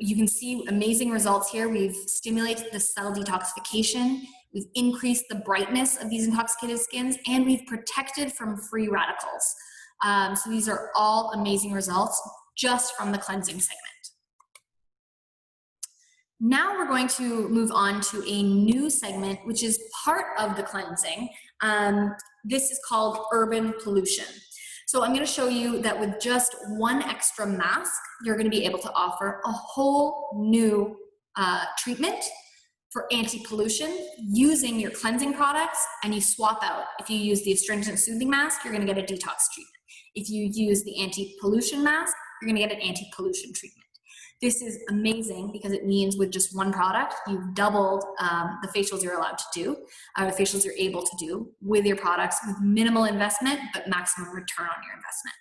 You can see amazing results here. We've stimulated the cell detoxification, we've increased the brightness of these intoxicated skins, and we've protected from free radicals. So these are all amazing results just from the cleansing segment. Now we're going to move on to a new segment, which is part of the cleansing. This is called urban pollution. So I'm going to show you that with just one extra mask, you're going to be able to offer a whole new treatment for anti-pollution using your cleansing products, and you swap out. If you use the astringent soothing mask, you're going to get a detox treatment. If you use the anti-pollution mask, you're going to get an anti-pollution treatment. This is amazing because it means with just one product, you've doubled the facials you're allowed to do, the facials you're able to do with your products with minimal investment, but maximum return on your investment.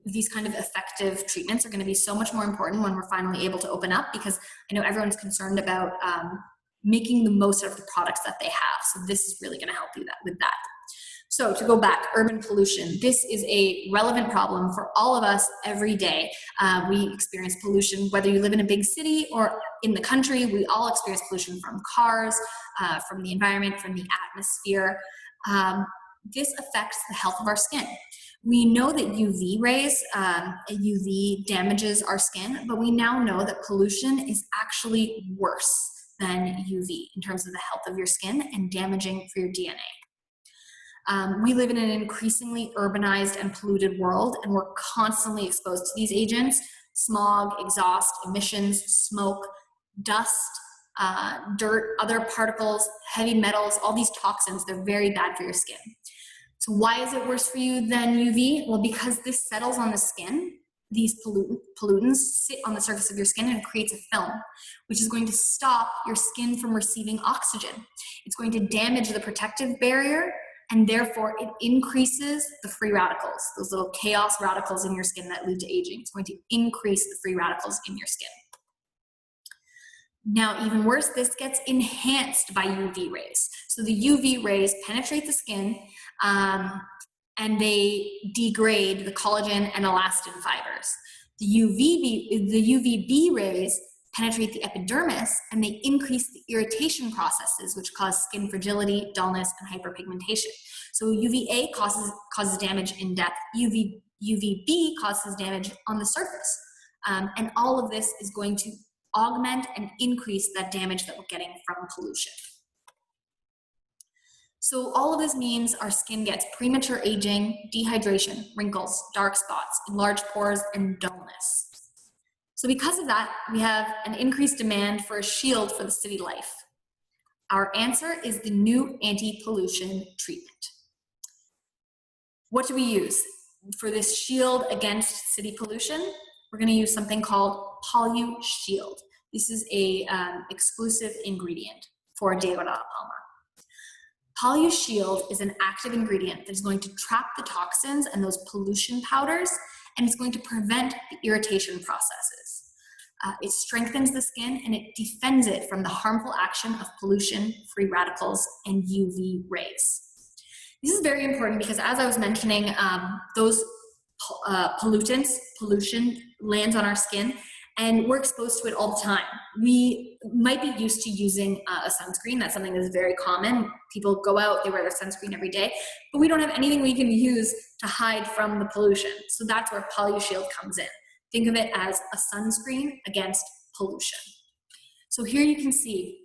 These kind of effective treatments are going to be so much more important when we're finally able to open up, because I know everyone's concerned about making the most out of the products that they have. So this is really going to help you with that. So to go back, urban pollution. This is a relevant problem for all of us every day. We experience pollution, whether you live in a big city or in the country. We all experience pollution from cars, from the environment, from the atmosphere. This affects the health of our skin. We know that UV rays, UV damages our skin, but we now know that pollution is actually worse than UV in terms of the health of your skin and damaging for your DNA. We live in an increasingly urbanized and polluted world, and we're constantly exposed to these agents: smog, exhaust, emissions, smoke, dust, dirt, other particles, heavy metals, all these toxins. They're very bad for your skin. So why is it worse for you than UV? Well, because this settles on the skin. These pollutants sit on the surface of your skin and creates a film, which is going to stop your skin from receiving oxygen. It's going to damage the protective barrier, and therefore it increases the free radicals, those little chaos radicals in your skin that lead to aging. It's going to increase the free radicals in your skin. Now, even worse, this gets enhanced by UV rays. So the UV rays penetrate the skin, and they degrade the collagen and elastin fibers. The UVB rays penetrate the epidermis, and they increase the irritation processes, which cause skin fragility, dullness, and hyperpigmentation. So UVA causes damage in depth. UVB causes damage on the surface. And all of this is going to augment and increase that damage that we're getting from pollution. So all of this means our skin gets premature aging, dehydration, wrinkles, dark spots, enlarged pores, and dullness. So because of that, we have an increased demand for a shield for the city life. Our answer is the new anti-pollution treatment. What do we use? For this shield against city pollution, we're going to use something called PoluShield. This is a exclusive ingredient for Dalla Palma. PoluShield is an active ingredient that is going to trap the toxins and those pollution powders, and it's going to prevent the irritation processes. It strengthens the skin and it defends it from the harmful action of pollution, free radicals, and UV rays. This is very important because, as I was mentioning, those pollution lands on our skin, and we're exposed to it all the time. We might be used to using a sunscreen. That's something that's very common. People go out, they wear their sunscreen every day, but we don't have anything we can use to hide from the pollution. So that's where PoluShield comes in. Think of it as a sunscreen against pollution. So here you can see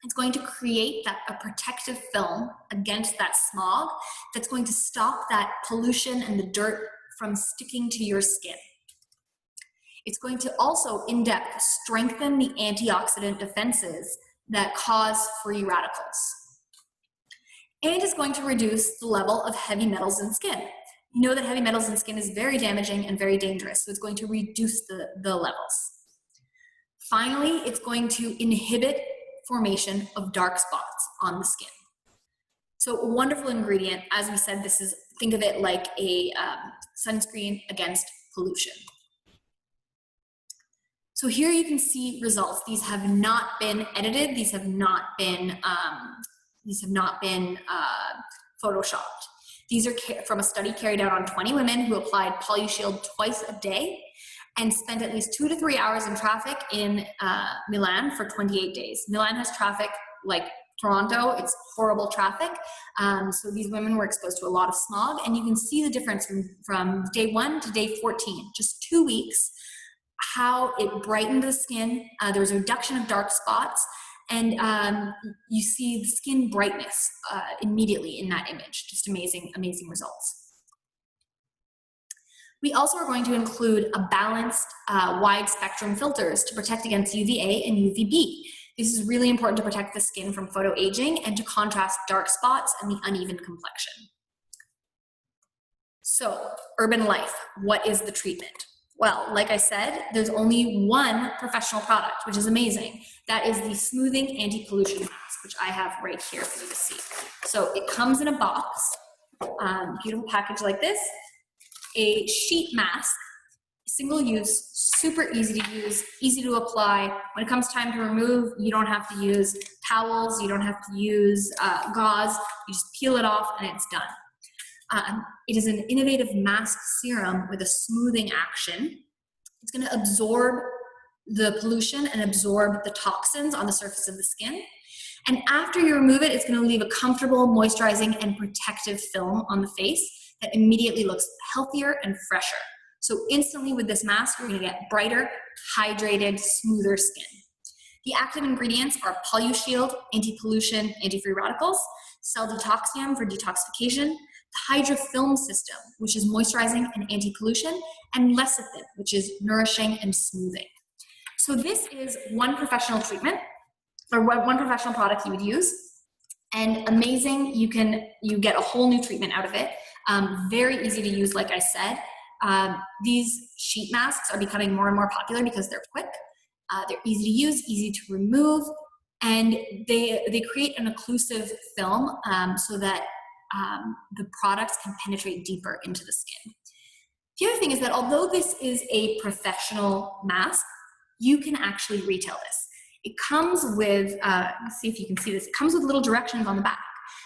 it's going to create a protective film against that smog that's going to stop that pollution and the dirt from sticking to your skin. It's going to also, in depth, strengthen the antioxidant defenses that cause free radicals. And it's going to reduce the level of heavy metals in skin. You know that heavy metals in skin is very damaging and very dangerous, so it's going to reduce the levels. Finally, it's going to inhibit formation of dark spots on the skin. So a wonderful ingredient. As we said, this is, think of it like a sunscreen against pollution. So here you can see results. These have not been edited. These have not been photoshopped. These are from a study carried out on 20 women who applied PoluShield twice a day and spent at least 2 to 3 hours in traffic in Milan for 28 days. Milan has traffic like Toronto. It's horrible traffic. So these women were exposed to a lot of smog, and you can see the difference from day 1 to day 14, just 2 weeks, how it brightened the skin. There was a reduction of dark spots, and you see the skin brightness immediately in that image. Just amazing, amazing results. We also are going to include a balanced wide spectrum filters to protect against UVA and UVB. This is really important to protect the skin from photoaging and to contrast dark spots and the uneven complexion. So, urban life, what is the treatment? Well, like I said, there's only one professional product, which is amazing. That is the Smoothing Anti-Pollution Mask, which I have right here for you to see. So it comes in a box, beautiful package like this, a sheet mask, single use, super easy to use, easy to apply. When it comes time to remove, you don't have to use towels, you don't have to use gauze, you just peel it off and it's done. It is an innovative mask serum with a smoothing action. It's going to absorb the pollution and absorb the toxins on the surface of the skin. And after you remove it, it's going to leave a comfortable, moisturizing, and protective film on the face that immediately looks healthier and fresher. So instantly with this mask, you're going to get brighter, hydrated, smoother skin. The active ingredients are PoluShield, anti-pollution, anti-free radicals, cell detoxium for detoxification, the hydrofilm system, which is moisturizing and anti-pollution, and lecithin, which is nourishing and smoothing. So this is one professional treatment, or one professional product you would use, and amazing, you get a whole new treatment out of it. Very easy to use, like I said. These sheet masks are becoming more and more popular because they're quick, they're easy to use, easy to remove, and they create an occlusive film so that the products can penetrate deeper into the skin. The other thing is that although this is a professional mask, you can actually retail this. It comes with, let's see if you can see this, it comes with little directions on the back.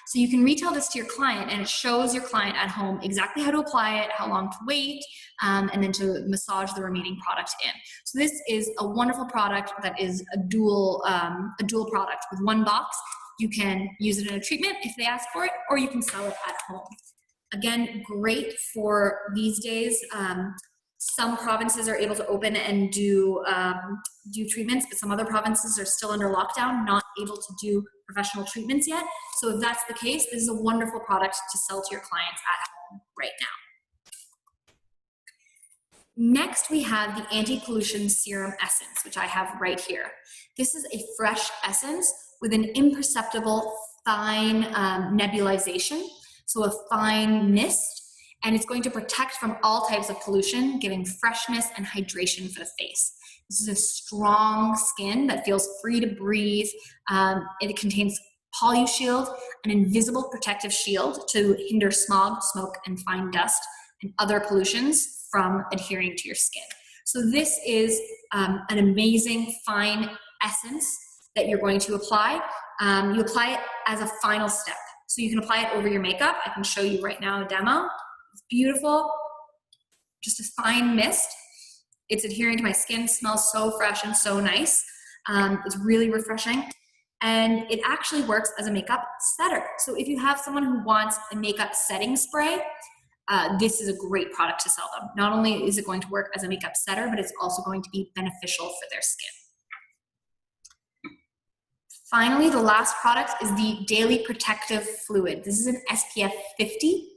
So you can retail this to your client and it shows your client at home exactly how to apply it, how long to wait, and then to massage the remaining product in. So this is a wonderful product that is a dual product with one box. You can use it in a treatment if they ask for it, or you can sell it at home. Again, great for these days. Some provinces are able to open and do treatments, but some other provinces are still under lockdown, not able to do professional treatments yet. So if that's the case, this is a wonderful product to sell to your clients at home right now. Next, we have the anti-pollution serum essence, which I have right here. This is a fresh essence with an imperceptible fine nebulization, so a fine mist, and it's going to protect from all types of pollution, giving freshness and hydration for the face. This is a strong skin that feels free to breathe. It contains PoluShield, an invisible protective shield to hinder smog, smoke, and fine dust and other pollutions from adhering to your skin. So this is an amazing fine essence that you're going to apply. You apply it as a final step. So you can apply it over your makeup. I can show you right now a demo. It's beautiful, just a fine mist. It's adhering to my skin, smells so fresh and so nice. It's really refreshing. And it actually works as a makeup setter. So if you have someone who wants a makeup setting spray, this is a great product to sell them. Not only is it going to work as a makeup setter, but it's also going to be beneficial for their skin. Finally, the last product is the Daily Protective Fluid. This is an SPF 50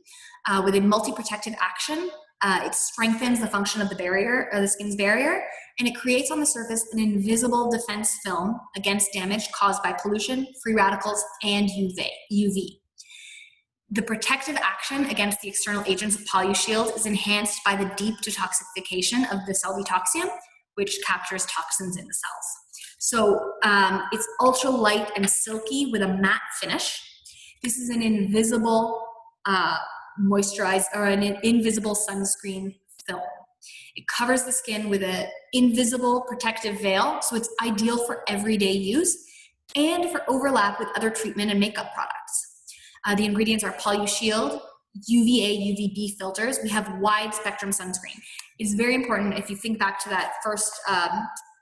with a multi-protective action. It strengthens the function of the barrier, or the skin's barrier, and it creates on the surface an invisible defense film against damage caused by pollution, free radicals, and UV. The protective action against the external agents of PoluShield is enhanced by the deep detoxification of the cell detoxium, which captures toxins in the cells. So it's ultra light and silky with a matte finish. This is an invisible moisturize or an invisible sunscreen film. It covers the skin with an invisible protective veil, so it's ideal for everyday use and for overlap with other treatment and makeup products. The ingredients are PoluShield, UVA, UVB filters. We have wide spectrum sunscreen. It's very important if you think back to that first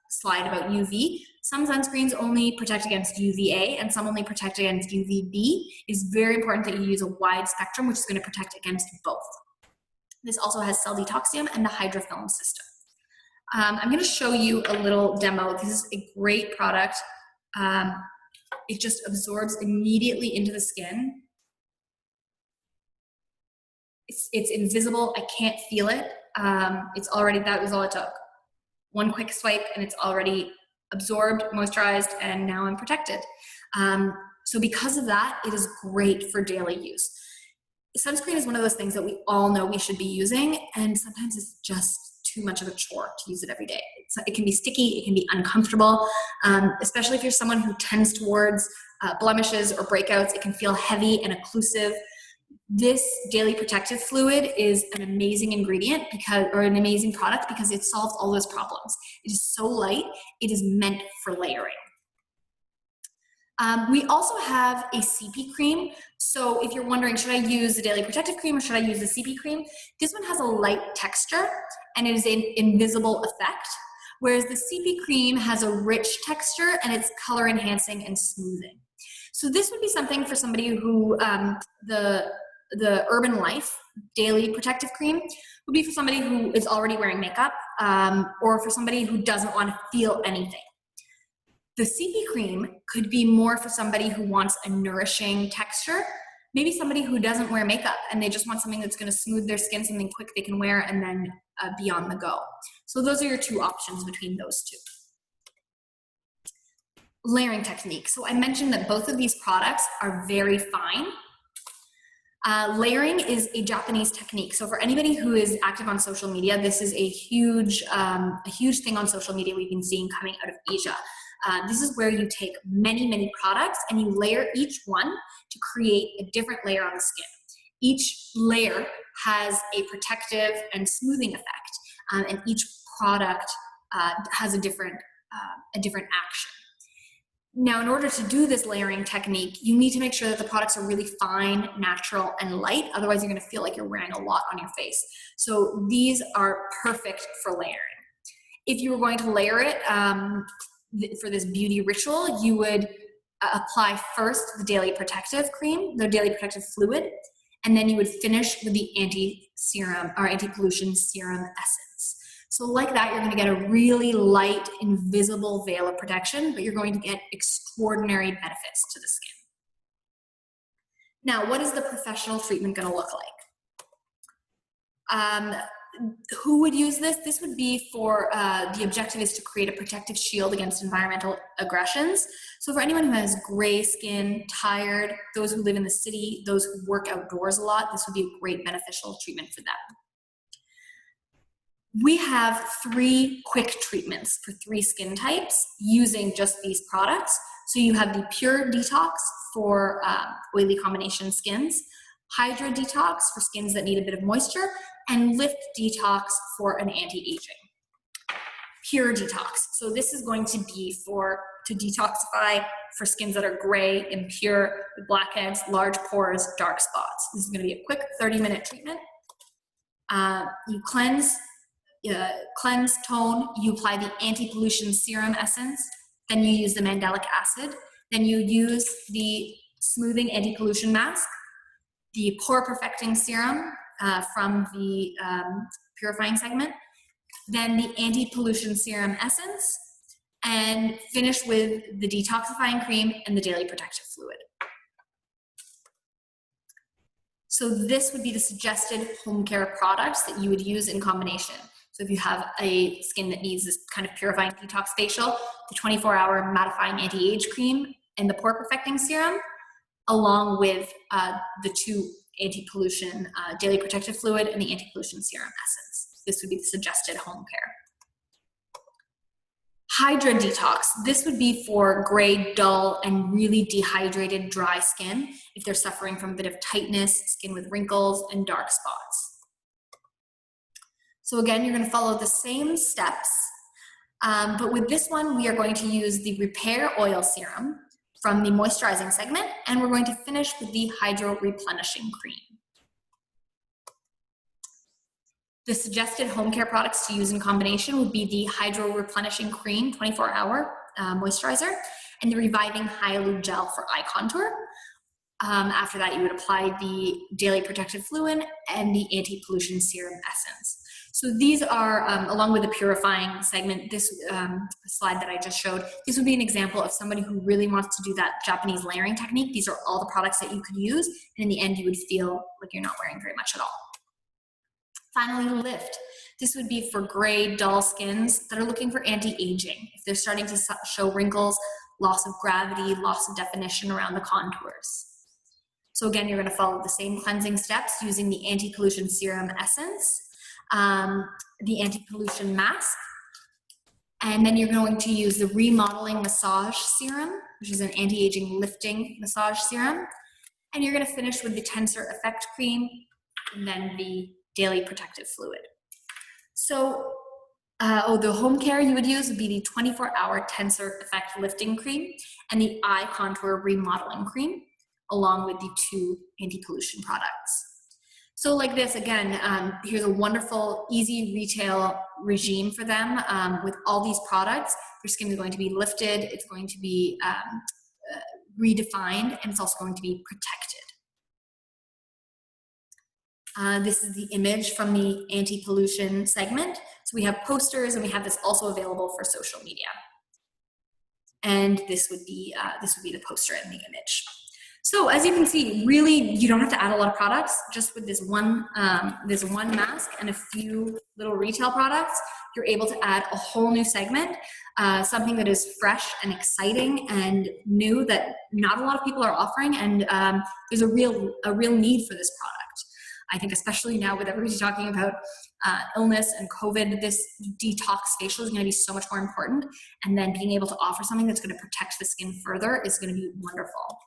slide about UV. Some sunscreens only protect against UVA and some only protect against UVB. It's very important that you use a wide spectrum, which is going to protect against both. This also has cell detoxium and the hydrofilm system. I'm going to show you a little demo. This is a great product. It just absorbs immediately into the skin. It's invisible. I can't feel it. It's already, that was all it took. One quick swipe and it's already absorbed, moisturized, and now I'm protected. So because of that, it is great for daily use. Sunscreen is one of those things that we all know we should be using, and sometimes it's just too much of a chore to use it every day. It can be sticky, it can be uncomfortable, especially if you're someone who tends towards blemishes or breakouts. It can feel heavy and occlusive. This Daily Protective Fluid is an amazing ingredient or an amazing product because it solves all those problems. It is so light, it is meant for layering. We also have a CP cream. So if you're wondering, should I use the Daily Protective Cream or should I use the CP cream? This one has a light texture and it is an invisible effect, whereas the CP cream has a rich texture and it's color enhancing and smoothing. So this would be something for somebody who, the Urban Life Daily Protective Cream would be for somebody who is already wearing makeup or for somebody who doesn't want to feel anything. The CP cream could be more for somebody who wants a nourishing texture, maybe somebody who doesn't wear makeup and they just want something that's going to smooth their skin, something quick they can wear and then be on the go. So those are your two options between those two. Layering technique. So I mentioned that both of these products are very fine. Layering is a Japanese technique. So for anybody who is active on social media, this is a huge thing on social media we've been seeing coming out of Asia. This is where you take many, many products and you layer each one to create a different layer on the skin. Each layer has a protective and smoothing effect, and each product has a different action. Now, in order to do this layering technique, you need to make sure that the products are really fine, natural, and light. Otherwise, you're going to feel like you're wearing a lot on your face. So these are perfect for layering. If you were going to layer it for this beauty ritual, you would apply first the Daily Protective Cream, the Daily Protective Fluid, and then you would finish with the anti-serum or anti-pollution serum essence. So like that, you're going to get a really light, invisible veil of protection, but you're going to get extraordinary benefits to the skin. Now, what is the professional treatment going to look like? who would use this? This would be for, the objective is to create a protective shield against environmental aggressions. So for anyone who has gray skin, tired, those who live in the city, those who work outdoors a lot, this would be a great beneficial treatment for them. We have 3 quick treatments for 3 skin types using just these products. So you have the Pure Detox for oily combination skins, Hydra Detox for skins that need a bit of moisture, and Lift Detox for an anti-aging. Pure Detox. So this is going to be to detoxify for skins that are gray, impure, with blackheads, large pores, dark spots. This is going to be a quick 30-minute treatment. You cleanse, tone, you apply the anti-pollution serum essence, then you use the mandelic acid, then you use the smoothing anti-pollution mask, the pore perfecting serum from the purifying segment, then the anti-pollution serum essence, and finish with the detoxifying cream and the daily protective fluid. So this would be the suggested home care products that you would use in combination. So if you have a skin that needs this kind of purifying detox facial, the 24-hour mattifying anti-age cream and the pore perfecting serum, along with the 2 anti-pollution daily protective fluid and the anti-pollution serum essence. This would be the suggested home care. Hydra Detox. This would be for gray, dull, and really dehydrated dry skin if they're suffering from a bit of tightness, skin with wrinkles, and dark spots. So again, you're going to follow the same steps, but with this one, we are going to use the Repair Oil Serum from the moisturizing segment, and we're going to finish with the Hydro Replenishing Cream. The suggested home care products to use in combination would be the Hydro Replenishing Cream 24-hour moisturizer and the Reviving Hyaluronic Gel for eye contour. After that, you would apply the Daily Protective Fluid and the Anti-Pollution Serum Essence. So these are, along with the purifying segment, this slide that I just showed, this would be an example of somebody who really wants to do that Japanese layering technique. These are all the products that you could use, and in the end, you would feel like you're not wearing very much at all. Finally, Lift. This would be for gray, dull skins that are looking for anti-aging. If they're starting to show wrinkles, loss of gravity, loss of definition around the contours. So again, you're going to follow the same cleansing steps using the anti-pollution serum essence, the anti-pollution mask, and then you're going to use the remodeling massage serum, which is an anti-aging lifting massage serum, and you're going to finish with the tensor effect cream and then the daily protective fluid. So the home care you would use would be the 24-hour tensor effect lifting cream and the eye contour remodeling cream, along with the 2 anti-pollution products. So like this, again, here's a wonderful, easy retail regime for them. With all these products, your skin is going to be lifted, it's going to be redefined, and it's also going to be protected. This is the image from the anti-pollution segment. So we have posters, and we have this also available for social media. And this would be the poster and the image. So as you can see, really, you don't have to add a lot of products. Just with this one mask and a few little retail products, you're able to add a whole new segment, something that is fresh and exciting and new that not a lot of people are offering, and there's a real need for this product. I think especially now with everybody talking about illness and COVID, this detox facial is going to be so much more important, and then being able to offer something that's going to protect the skin further is going to be wonderful.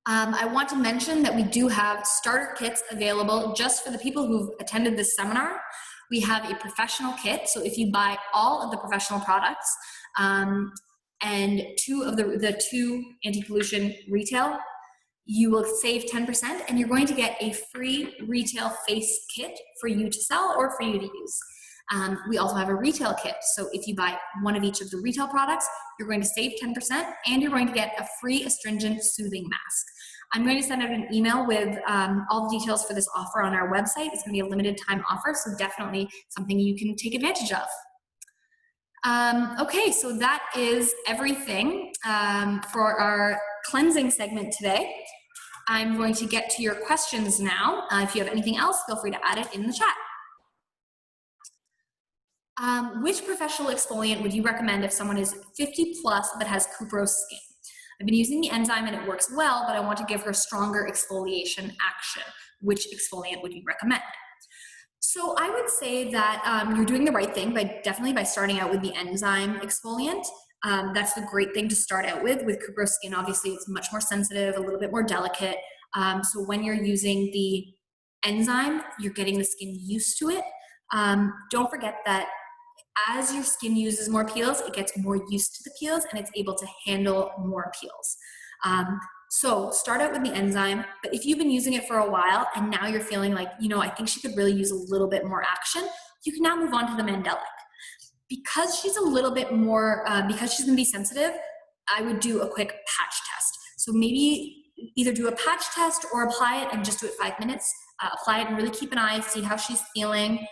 I want to mention that we do have starter kits available just for the people who've attended this seminar. We have a professional kit, so if you buy all of the professional products and 2 of the 2 anti-pollution retail, you will save 10%, and you're going to get a free retail face kit for you to sell or for you to use. We also have a retail kit, so if you buy one of each of the retail products, you're going to save 10%, and you're going to get a free astringent soothing mask. I'm going to send out an email with all the details for this offer on our website. It's going to be a limited time offer, so definitely something you can take advantage of. Okay, so that is everything for our cleansing segment today. I'm going to get to your questions now. If you have anything else, feel free to add it in the chat. Which professional exfoliant would you recommend if someone is 50 plus but has cuprous skin? I've been using the enzyme and it works well, but I want to give her stronger exfoliation action. Which exfoliant would you recommend? So I would say that you're doing the right thing definitely by starting out with the enzyme exfoliant. That's the great thing to start out with. With cuprous skin, obviously it's much more sensitive, a little bit more delicate. So when you're using the enzyme, you're getting the skin used to it. Don't forget that as your skin uses more peels, it gets more used to the peels and it's able to handle more peels. So start out with the enzyme, but if you've been using it for a while and now you're feeling like, I think she could really use a little bit more action, you can now move on to the Mandelic. Because she's a little bit more, because she's gonna be sensitive, I would do a quick patch test. So maybe either do a patch test or apply it and just do it 5 minutes. Apply it and really keep an eye, see how she's feeling.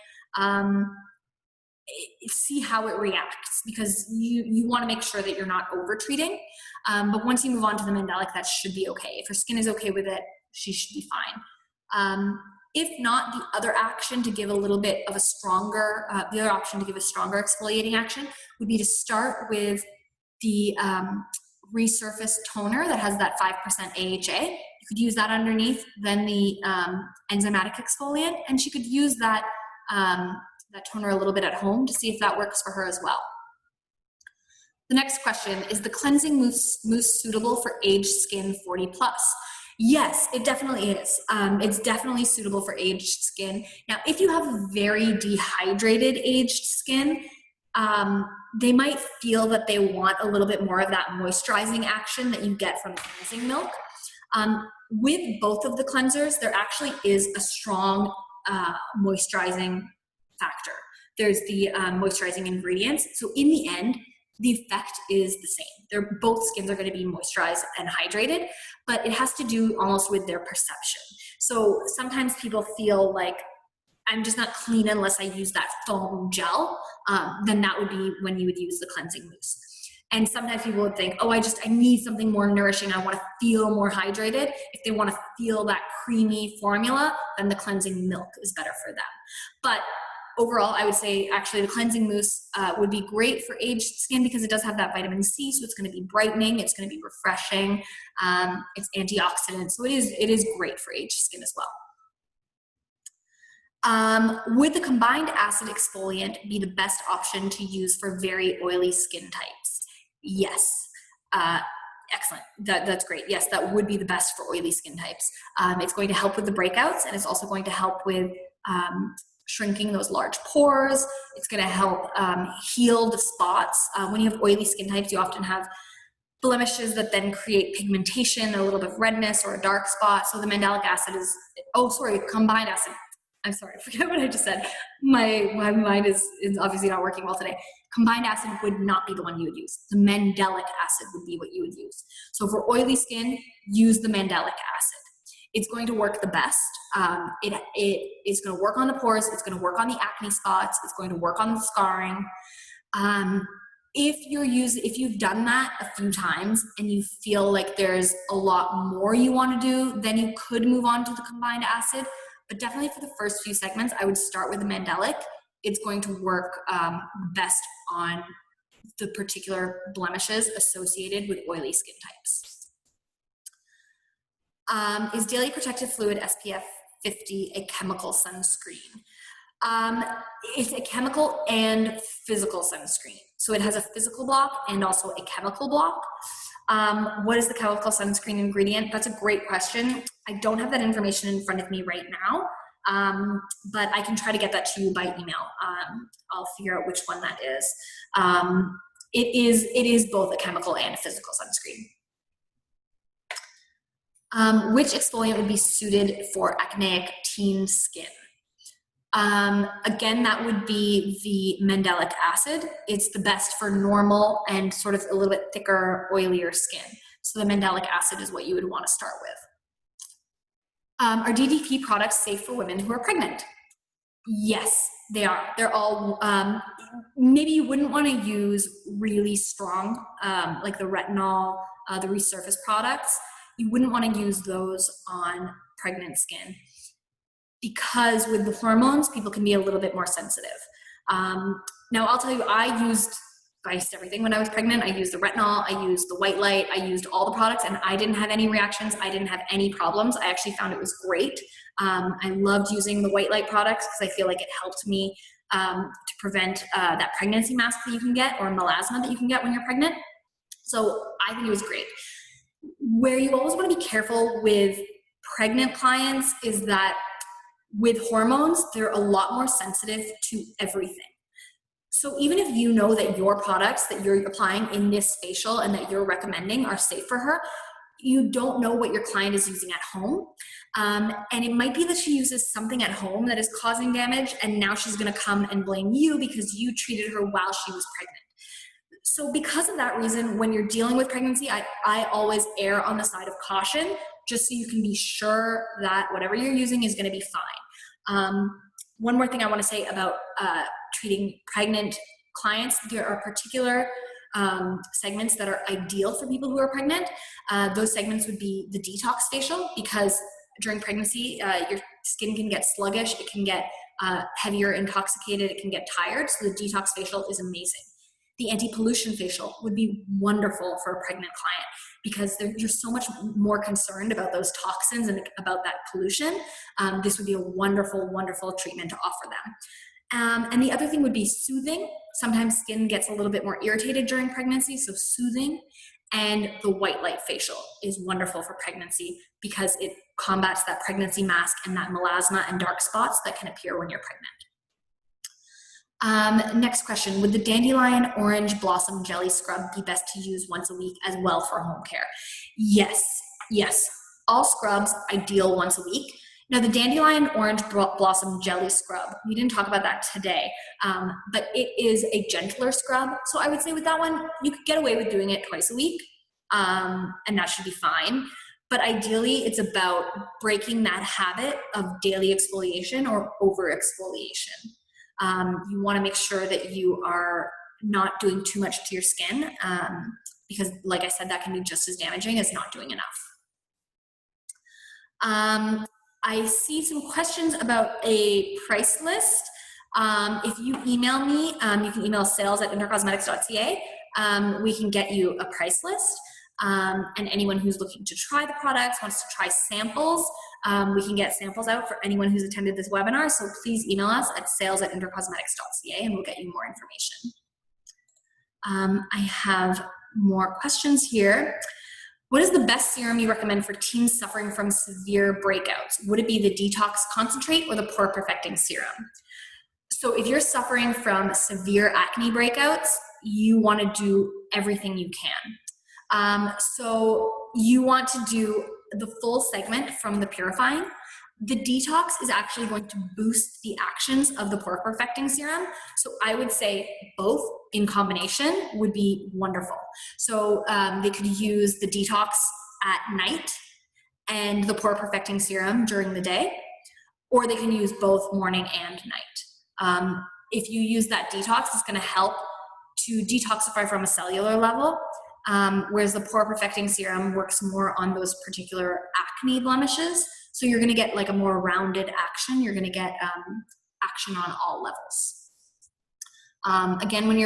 See how it reacts, because you want to make sure that you're not over treating. But once you move on to the Mandelic, that should be okay. If her skin is okay with it, she should be fine. If not, the other action to give a little bit of a stronger, the other option to give a stronger exfoliating action would be to start with the resurface toner that has that 5% AHA. You could use that underneath, then the enzymatic exfoliant, and she could use that toner a little bit at home to see if that works for her as well. The next question is the cleansing mousse suitable for aged skin 40 plus? Yes, it definitely is. It's definitely suitable for aged skin. Now, if you have very dehydrated aged skin, they might feel that they want a little bit more of that moisturizing action that you get from cleansing milk. With both of the cleansers, there actually is a strong moisturizing factor. There's the moisturizing ingredients. So in the end, the effect is the same. Both skins are going to be moisturized and hydrated, but it has to do almost with their perception. So sometimes people feel like, I'm just not clean unless I use that foam gel. Then that would be when you would use the cleansing mousse. And sometimes people would think, oh, I need something more nourishing. I want to feel more hydrated. If they want to feel that creamy formula, then the cleansing milk is better for them. But overall, I would say actually the cleansing mousse would be great for aged skin because it does have that vitamin C, so it's going to be brightening, it's going to be refreshing, it's antioxidant, so it is great for aged skin as well. Would the combined acid exfoliant be the best option to use for very oily skin types? Yes. Excellent. That's great. Yes, that would be the best for oily skin types. It's going to help with the breakouts, and it's also going to help with shrinking those large pores. It's going to help heal the spots. When you have oily skin types, you often have blemishes that then create pigmentation, a little bit of redness or a dark spot. So the mandelic acid is, combined acid. I'm sorry, I forget what I just said. My mind is obviously not working well today. Combined acid would not be the one you would use. The mandelic acid would be what you would use. So for oily skin, use the mandelic acid. It's going to work the best. It is going to work on the pores. It's going to work on the acne spots. It's going to work on the scarring. If you've done that a few times and you feel like there's a lot more you want to do, then you could move on to the combined acid. But definitely for the first few segments, I would start with the mandelic. It's going to work best on the particular blemishes associated with oily skin types. Is Daily Protective Fluid SPF 50 a chemical sunscreen? It's a chemical and physical sunscreen. So it has a physical block and also a chemical block. What is the chemical sunscreen ingredient? That's a great question. I don't have that information in front of me right now, but I can try to get that to you by email. I'll figure out which one that is. It is both a chemical and a physical sunscreen. Which exfoliant would be suited for acneic teen skin? Again, that would be the mandelic acid. It's the best for normal and sort of a little bit thicker, oilier skin. So the mandelic acid is what you would want to start with. Are DDP products safe for women who are pregnant? Yes, they are. They're all, maybe you wouldn't want to use really strong, like the retinol, the resurface products. You wouldn't want to use those on pregnant skin, because with the hormones, people can be a little bit more sensitive. Now, I'll tell you, I used everything when I was pregnant. I used the retinol, I used the white light, I used all the products, and I didn't have any reactions. I didn't have any problems. I actually found it was great. I loved using the white light products because I feel like it helped me to prevent that pregnancy mask that you can get, or melasma that you can get when you're pregnant. So I think it was great. Where you always want to be careful with pregnant clients is that with hormones, they're a lot more sensitive to everything. So even if you know that your products that you're applying in this facial and that you're recommending are safe for her, you don't know what your client is using at home. And it might be that she uses something at home that is causing damage, and now she's going to come and blame you because you treated her while she was pregnant. So because of that reason, when you're dealing with pregnancy, I always err on the side of caution, just so you can be sure that whatever you're using is going to be fine. One more thing I want to say about treating pregnant clients: there are particular segments that are ideal for people who are pregnant. Those segments would be the detox facial, because during pregnancy, your skin can get sluggish, it can get heavier, intoxicated, it can get tired. So the detox facial is amazing. The anti-pollution facial would be wonderful for a pregnant client because you're so much more concerned about those toxins and about that pollution. This would be a wonderful, wonderful treatment to offer them. And the other thing would be soothing. Sometimes skin gets a little bit more irritated during pregnancy, so soothing. And the white light facial is wonderful for pregnancy because it combats that pregnancy mask and that melasma and dark spots that can appear when you're pregnant. Next question: would the dandelion orange blossom jelly scrub be best to use once a week as well for home care? Yes. All scrubs ideal once a week. Now, the dandelion orange blossom jelly scrub, we didn't talk about that today, but it is a gentler scrub. So I would say with that one, you could get away with doing it twice a week, and that should be fine. But ideally, it's about breaking that habit of daily exfoliation or over exfoliation. You want to make sure that you are not doing too much to your skin, because like I said, that can be just as damaging as not doing enough. I see some questions about a price list. If you email me, you can email sales@intercosmetics.ca. We can get you a price list. And anyone who's looking to try the products, wants to try samples, we can get samples out for anyone who's attended this webinar. So please email us at sales@intercosmetics.ca and we'll get you more information. I have more questions here. What is the best serum you recommend for teens suffering from severe breakouts? Would it be the Detox Concentrate or the Pore Perfecting Serum? So if you're suffering from severe acne breakouts, you want to do everything you can. So you want to do the full segment from the purifying. The detox is actually going to boost the actions of the Pore Perfecting Serum. So I would say both in combination would be wonderful. So they could use the detox at night and the Pore Perfecting Serum during the day, or they can use both morning and night. If you use that detox, it's going to help to detoxify from a cellular level, whereas the Pore Perfecting Serum works more on those particular acne blemishes. So you're going to get like a more rounded action. You're going to get action on all levels. Again, when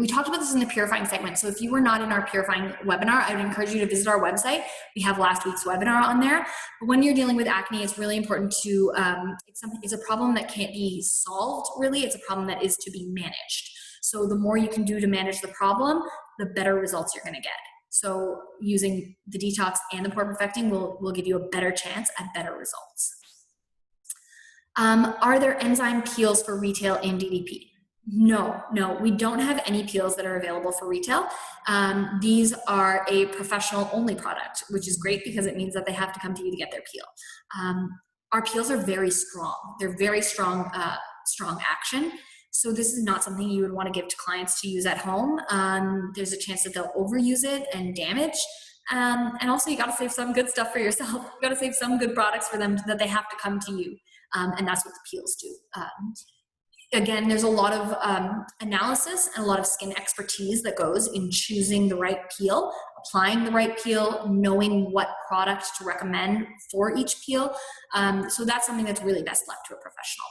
we talked about this in the purifying segment. So if you were not in our purifying webinar, I would encourage you to visit our website. We have last week's webinar on there. But when you're dealing with acne, it's really important to, it's a problem that can't be solved, really. It's a problem that is to be managed. So the more you can do to manage the problem, the better results you're going to get. So using the detox and the Pore Perfecting will give you a better chance at better results. Are there enzyme peels for retail in DDP? No, we don't have any peels that are available for retail. These are a professional only product, which is great because it means that they have to come to you to get their peel. Our peels are very strong. They're very strong action. So this is not something you would want to give to clients to use at home. There's a chance that they'll overuse it and damage. And also you got to save some good stuff for yourself. You got to save some good products for them that they have to come to you. And that's what the peels do. Again, there's a lot of analysis and a lot of skin expertise that goes in choosing the right peel, applying the right peel, knowing what product to recommend for each peel. So that's something that's really best left to a professional.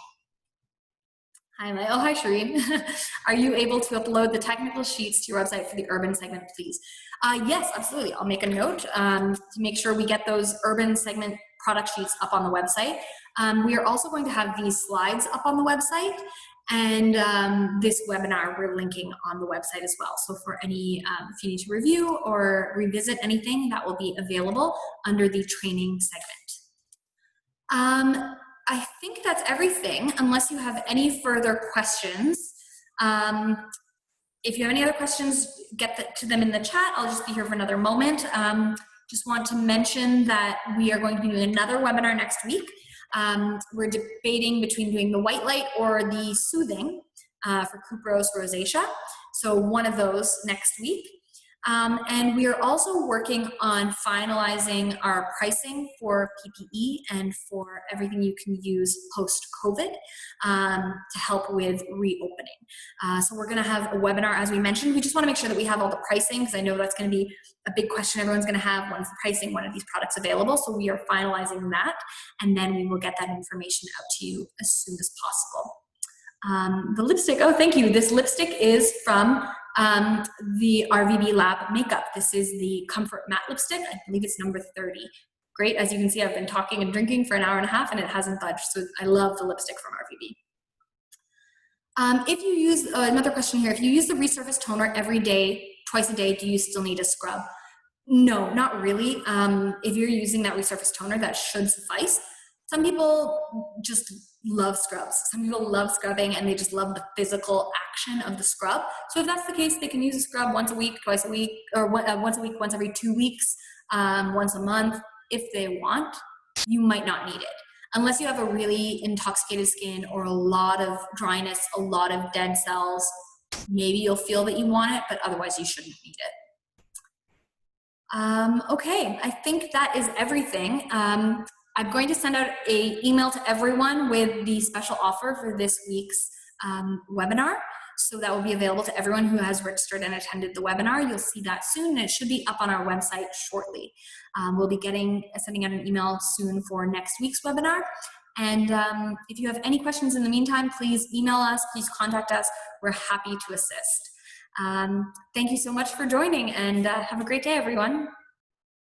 Hi, Maya. Oh, hi, Shireen. Are you able to upload the technical sheets to your website for the urban segment, please? Yes, absolutely. I'll make a note to make sure we get those urban segment product sheets up on the website. We are also going to have these slides up on the website, and this webinar we're linking on the website as well. So for any, if you need to review or revisit anything, that will be available under the training segment. I think that's everything, unless you have any further questions. If you have any other questions, get to them in the chat. I'll just be here for another moment. Just want to mention that we are going to be doing another webinar next week. We're debating between doing the white light or the soothing for cuprous rosacea. So one of those next week. And we are also working on finalizing our pricing for PPE and for everything you can use post-COVID to help with reopening. So we're going to have a webinar, as we mentioned. We just want to make sure that we have all the pricing, because I know that's going to be a big question everyone's going to have. When's the pricing? When are these products available? So we are finalizing that, and then we will get that information out to you as soon as possible. The lipstick, oh, thank you. This lipstick is from the RVB Lab makeup. This is the Comfort Matte Lipstick. I believe it's number 30. Great. As you can see, I've been talking and drinking for an hour and a half and it hasn't budged. So I love the lipstick from RVB. If you use, another question here, if you use the resurface toner every day, twice a day, do you still need a scrub? No, not really. If you're using that resurface toner, that should suffice. Some people just love scrubs. Some people love scrubbing and they just love the physical action of the scrub. So if that's the case, they can use a scrub once a week, twice a week, or once a week, once every 2 weeks, once a month. If they want, you might not need it. Unless you have a really intoxicated skin or a lot of dryness, a lot of dead cells, maybe you'll feel that you want it, but otherwise you shouldn't need it. Okay, I think that is everything. I'm going to send out an email to everyone with the special offer for this week's webinar. So that will be available to everyone who has registered and attended the webinar. You'll see that soon, and it should be up on our website shortly. We'll be sending out an email soon for next week's webinar. And if you have any questions in the meantime, please email us, please contact us. We're happy to assist. Thank you so much for joining, and have a great day, everyone.